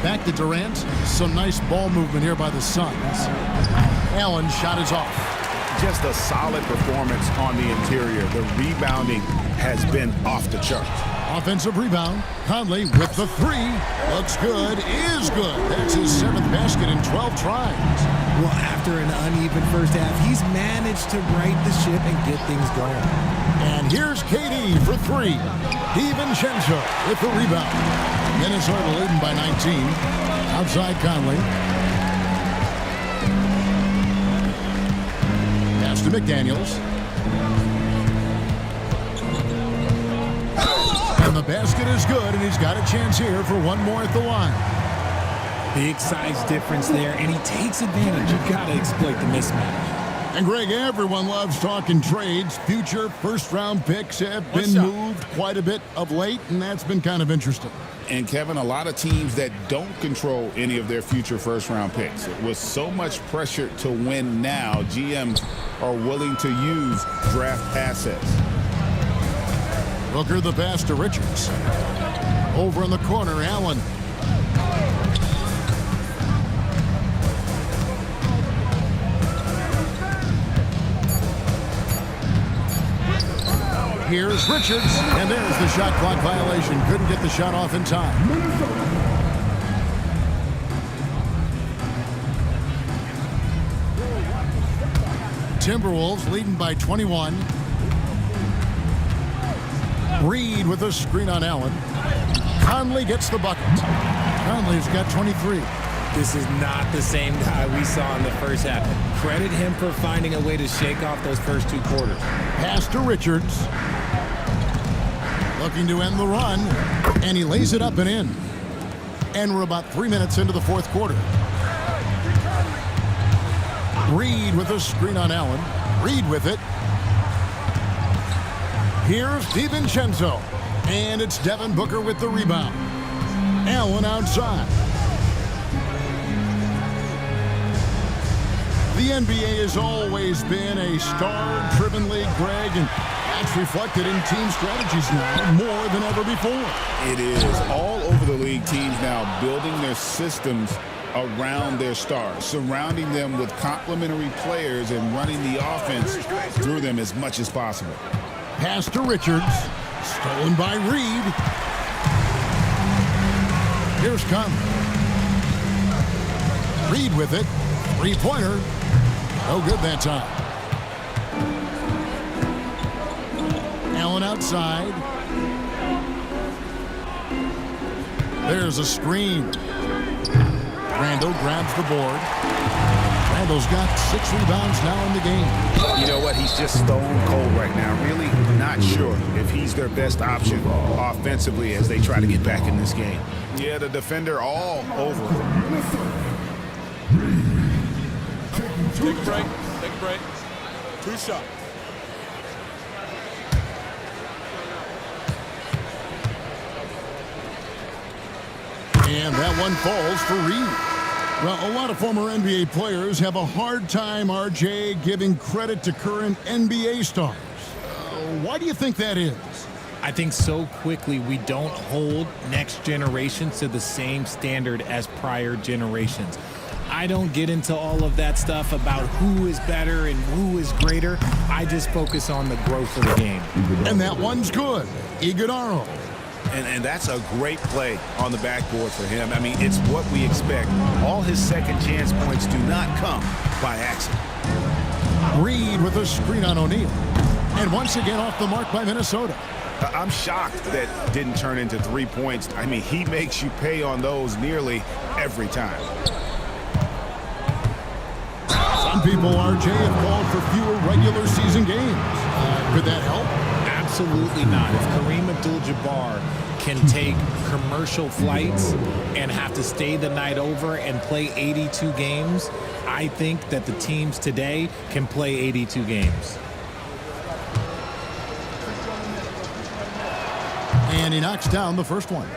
Back to Durant. Some nice ball movement here by the Suns. Allen's shot is off. Just a solid performance on the interior. The rebounding has been off the charts. Offensive rebound. Conley with the 3. Looks good. Is good. That's his 7th basket in 12 tries. Well, after an uneven first half, he's managed to right the ship and get things going. And here's KD for 3. DiVincenzo with the rebound. Minnesota leading by 19. Outside Conley. Pass to McDaniels. And the basket is good, and he's got a chance here for one more at the line. Big size difference there, and he takes advantage. You've got to exploit the mismatch. And Greg, everyone loves talking trades. Future first-round picks have been moved quite a bit of late, and that's been kind of interesting. And Kevin, a lot of teams that don't control any of their future first-round picks. With so much pressure to win now, GMs are willing to use draft assets. Booker the pass to Richards. Over in the corner, Allen. Here's Richards, and there's the shot clock violation. Couldn't get the shot off in time. Timberwolves leading by 21. Reed with a screen on Allen. Conley gets the bucket. Conley's got 23. This is not the same guy we saw in the first half. Credit him for finding a way to shake off those first 2 quarters. Pass to Richards. Looking to end the run, and he lays it up and in. And we're about 3 minutes into the 4th quarter. Reed with a screen on Allen. Reed with it. Here's DiVincenzo, and it's Devin Booker with the rebound. Allen outside. The NBA has always been a star-driven league, Greg, and that's reflected in team strategies now more than ever before. It is all over the league. Teams now building their systems around their stars, surrounding them with complementary players and running the offense through them as much as possible. Pass to Richards. Stolen by Reed. Here's Conley. Reed with it. 3-pointer. No good that time. Allen outside. There's a screen. Randall grabs the board. Randall's got 6 rebounds now in the game. You know what? He's just stone cold right now. Really not sure if he's their best option offensively as they try to get back in this game. Yeah, the defender all over him. Take a break. Take a break. 2 shots. And that one falls for Reed. Well, a lot of former NBA players have a hard time, RJ, giving credit to current NBA stars. Why do you think that is? I think so quickly we don't hold next generations to the same standard as prior generations. I don't get into all of that stuff about who is better and who is greater. I just focus on the growth of the game. And that one's good. Iguodala. And that's a great play on the backboard for him. I mean, it's what we expect. All his second chance points do not come by accident. Reed with a screen on O'Neal. And once again off the mark by Minnesota. I'm shocked that didn't turn into 3 points. I mean, he makes you pay on those nearly every time. Some people, RJ, have called for fewer regular season games. Could that help? Absolutely not. If Kareem Abdul-Jabbar can take commercial flights and have to stay the night over and play 82 games, I think that the teams today can play 82 games. And he knocks down the first one.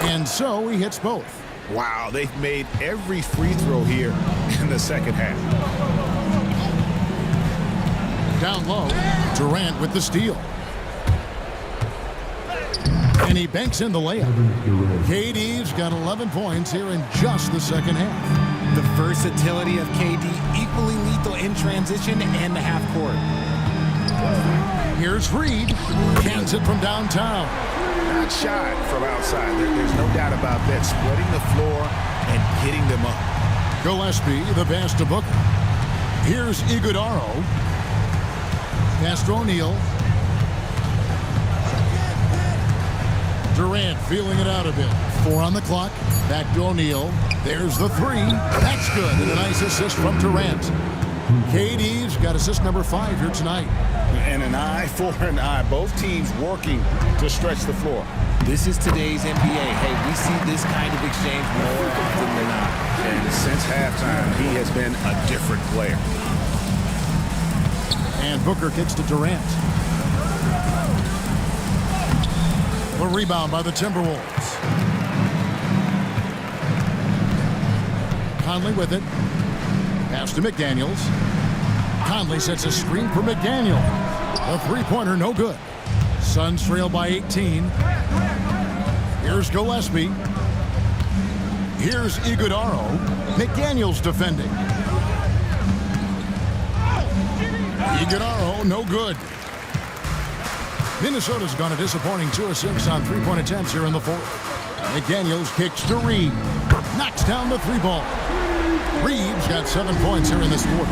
And so he hits both. Wow, they've made every free throw here in the second half. Down low, Durant with the steal. And he banks in the layup. KD's got 11 points here in just the second half. The versatility of KD, equally lethal in transition and the half court. Here's Reed. Cans it from downtown. Not shy from outside. There's no doubt about that. Spreading the floor and hitting them up. Gillespie, the pass to Booker. Here's Iguodaro. Pass to O'Neal. Durant feeling it out a bit. 4 on the clock. Back to O'Neal. There's the 3. That's good. And a nice assist from Durant. KD's got assist number 5 here tonight. And an eye for an eye. Both teams working to stretch the floor. This is today's NBA. Hey, we see this kind of exchange more often than not. And since halftime, he has been a different player. And Booker kicks to Durant. The rebound by the Timberwolves. Conley with it. Pass to McDaniels. Conley sets a screen for McDaniel. A three-pointer, no good. Suns trail by 18. Here's Gillespie. Here's Iguodaro. McDaniels defending. Iguodaro, no good. Minnesota's gone a disappointing 2 of 6 on three-point attempts here in the fourth. McDaniels kicks to Reed. Knocks down the 3-ball. Reed's got 7 points here in this quarter.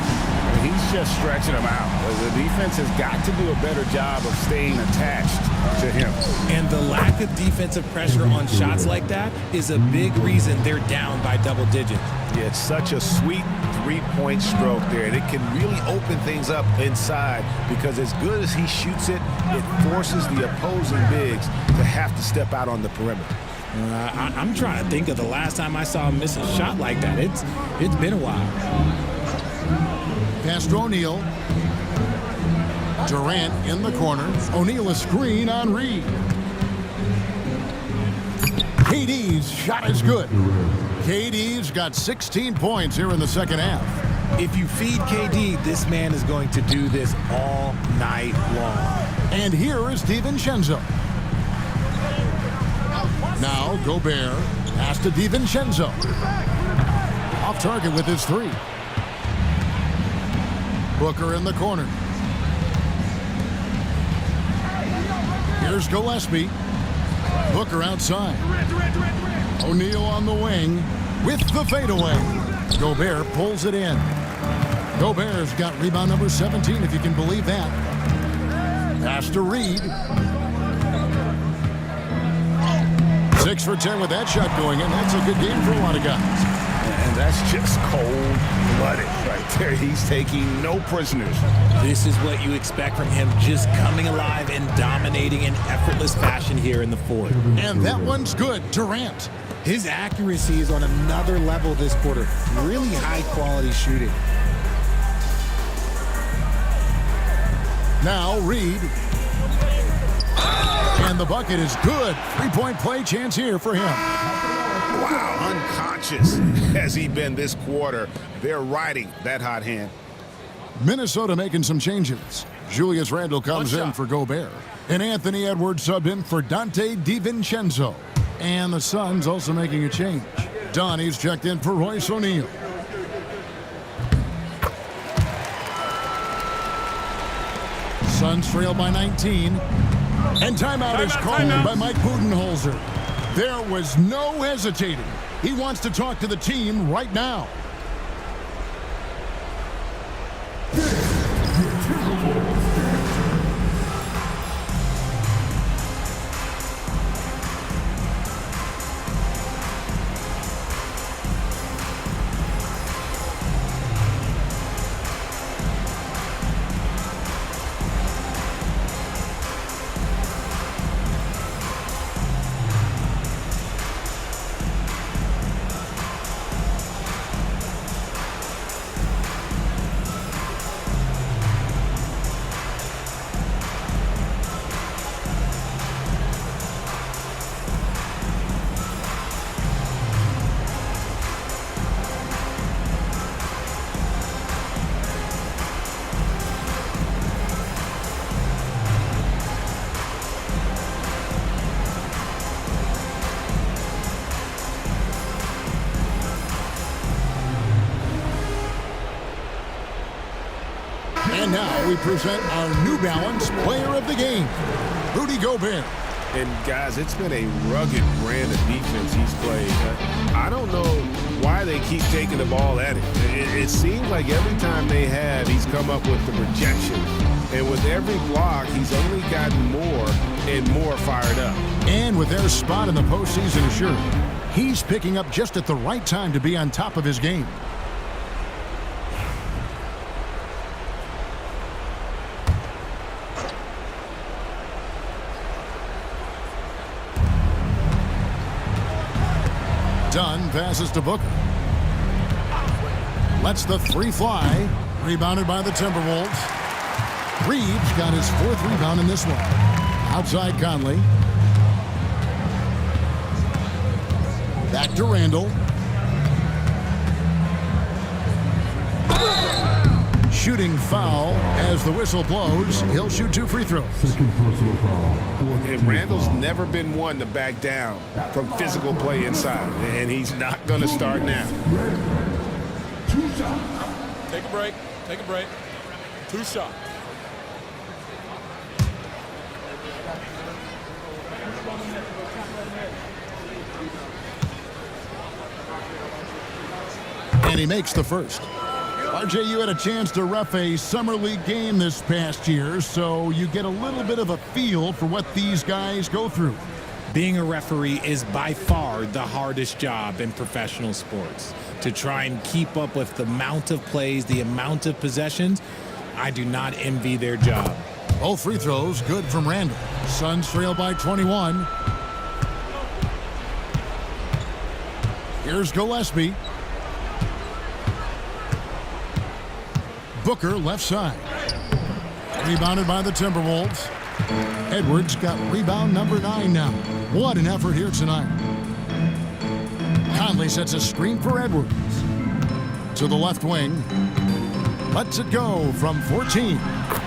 He's just stretching them out. The defense has got to do a better job of staying attached to him. And the lack of defensive pressure on shots like that is a big reason they're down by double digits. Yeah, it's such a sweet three-point stroke there. And it can really open things up inside because as good as he shoots it, it forces the opposing bigs to have to step out on the perimeter. I'm trying to think of the last time I saw him miss a shot like that. It's been a while. Pass to O'Neal. Durant in the corner. O'Neal a screen on Reed. KD's shot is good. KD's got 16 points here in the second half. If you feed KD, this man is going to do this all night long. And here is DiVincenzo. Now Gobert. Pass to DiVincenzo. Off target with his 3. Booker in the corner. Here's Gillespie. Booker outside. O'Neal on the wing with the fadeaway. Gobert pulls it in. Gobert's got rebound number 17, if you can believe that. Pass to Reed. 6 for 10 with that shot going in. That's a good game for a lot of guys. And that's just cold-blooded right there. He's taking no prisoners. This is what you expect from him, just coming alive and dominating in effortless fashion here in the fourth. And that one's good. Durant. His accuracy is on another level this quarter. Really high-quality shooting. Now Reed. And the bucket is good. 3-point play chance here for him. Wow, unconscious has he been this quarter. They're riding that hot hand. Minnesota making some changes. Julius Randle comes in for Gobert. And Anthony Edwards subbed in for Dante DiVincenzo. And the Suns also making a change. Donnie's checked in for Royce O'Neal. Suns trail by 19. And timeout is called by Mike Budenholzer. There was no hesitating. He wants to talk to the team right now. And now we present our New Balance Player of the Game, Rudy Gobert. And, guys, it's been a rugged brand of defense he's played. I don't know why they keep taking the ball at him. It seems like every time they have, he's come up with the rejection. And with every block, he's only gotten more and more fired up. And with their spot in the postseason assured, he's picking up just at the right time to be on top of his game. Dunn passes to Booker. Lets the three fly. Rebounded by the Timberwolves. Reeves got his fourth rebound in this one. Outside Conley. Back to Randall. Shooting foul as the whistle blows. He'll shoot 2 free throws. And Randall's never been one to back down from physical play inside. And he's not going to start now. Take a break. Take a break. 2 shots. And he makes the first. RJ, you had a chance to ref a summer league game this past year, so you get a little bit of a feel for what these guys go through. Being a referee is by far the hardest job in professional sports. To try and keep up with the amount of plays, the amount of possessions, I do not envy their job. Both free throws good from Randall. Suns trail by 21. Here's Gillespie. Booker left side. Rebounded by the Timberwolves. Edwards got rebound number 9 now. What an effort here tonight. Conley sets a screen for Edwards. To the left wing. Lets it go from 14.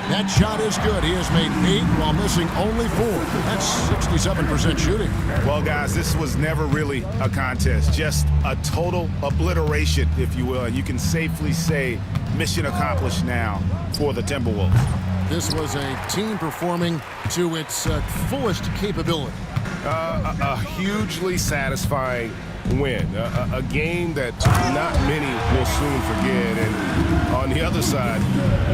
That shot is good. He has made 8 while missing only 4. That's 67% shooting. Well, guys, this was never really a contest. Just a total obliteration, if you will. And you can safely say mission accomplished now for the Timberwolves. This was a team performing to its fullest capability. A hugely satisfying win. A game that not many will soon forget. And on the other side,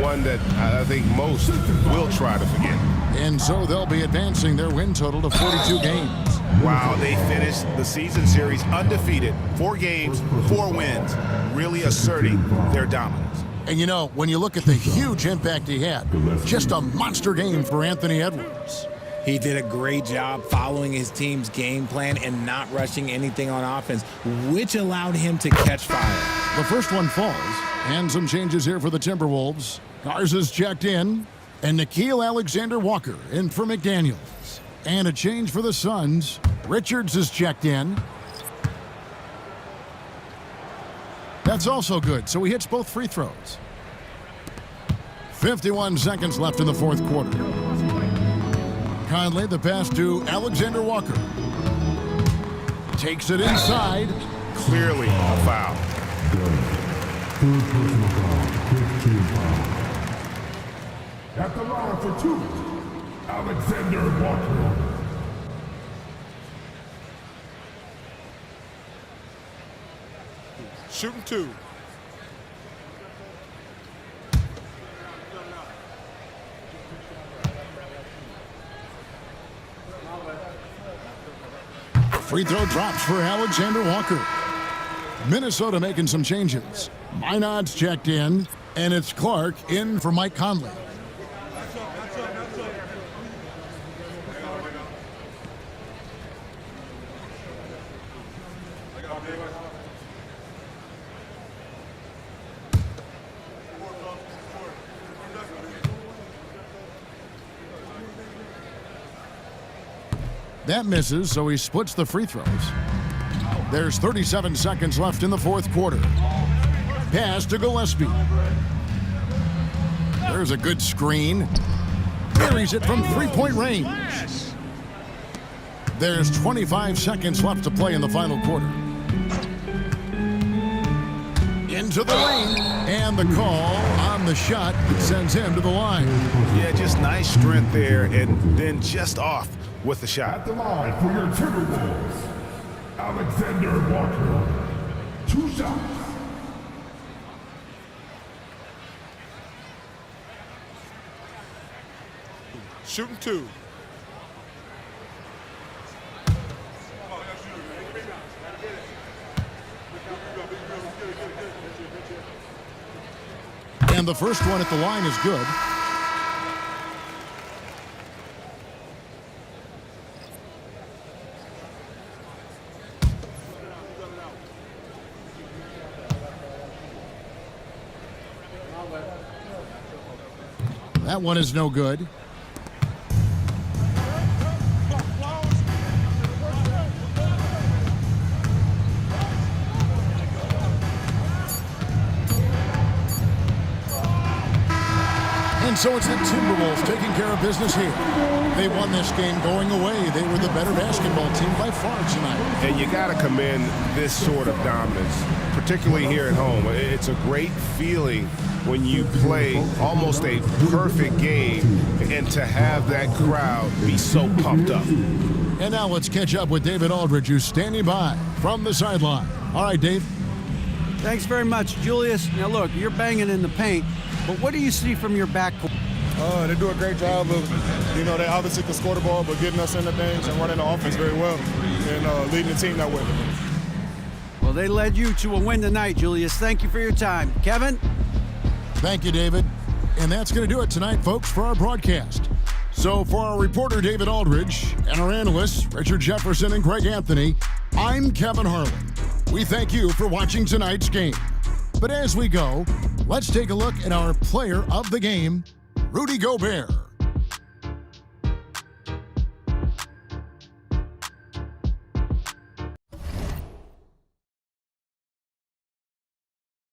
one that I think most will try to forget. And so they'll be advancing their win total to 42 games. Wow, they finished the season series undefeated. 4 games, 4 wins, really asserting their dominance. And you know, when you look at the huge impact he had, just a monster game for Anthony Edwards. He did a great job following his team's game plan and not rushing anything on offense, which allowed him to catch fire. The first one falls, and some changes here for the Timberwolves. Garza's checked in, and Nickeil Alexander-Walker in for McDaniels. And a change for the Suns. Richards is checked in. That's also good, so he hits both free throws. 51 seconds left in the fourth quarter. Conley, the pass to Alexander-Walker. Takes it inside. Clearly a foul. Third personal foul, 15 foul. At the line for 2, Alexander-Walker. Shooting 2. Free throw drops for Alexander-Walker. Minnesota making some changes. Minod's checked in, and it's Clark in for Mike Conley. That misses, so he splits the free throws. There's 37 seconds left in the fourth quarter. Pass to Gillespie. There's a good screen. Carries it from three-point range. There's 25 seconds left to play in the final quarter. Into the lane. And the call on the shot that sends him to the line. Yeah, just nice strength there, and then just off with the shot. At the line for your Timberwolves, Alexander Walker. 2 shots. Shooting 2. And the first one at the line is good. That one is no good. And so it's the Timberwolves taking care of business here. They won this game going away. They were the better basketball team by far tonight. And you got to commend this sort of dominance, particularly here at home. It's a great feeling when you play almost a perfect game and to have that crowd be so pumped up. And now let's catch up with David Aldridge, who's standing by from the sideline. All right, Dave. Thanks very much, Julius. Now, look, you're banging in the paint, but what do you see from your backcourt? They do a great job of, they obviously can score the ball, but getting us into things and running the offense very well and leading the team that way. Well, they led you to a win tonight, Julius. Thank you for your time. Kevin? Thank you, David. And that's going to do it tonight, folks, for our broadcast. So for our reporter, David Aldridge, and our analysts, Richard Jefferson and Greg Anthony, I'm Kevin Harlan. We thank you for watching tonight's game. But as we go, let's take a look at our player of the game, Rudy Gobert.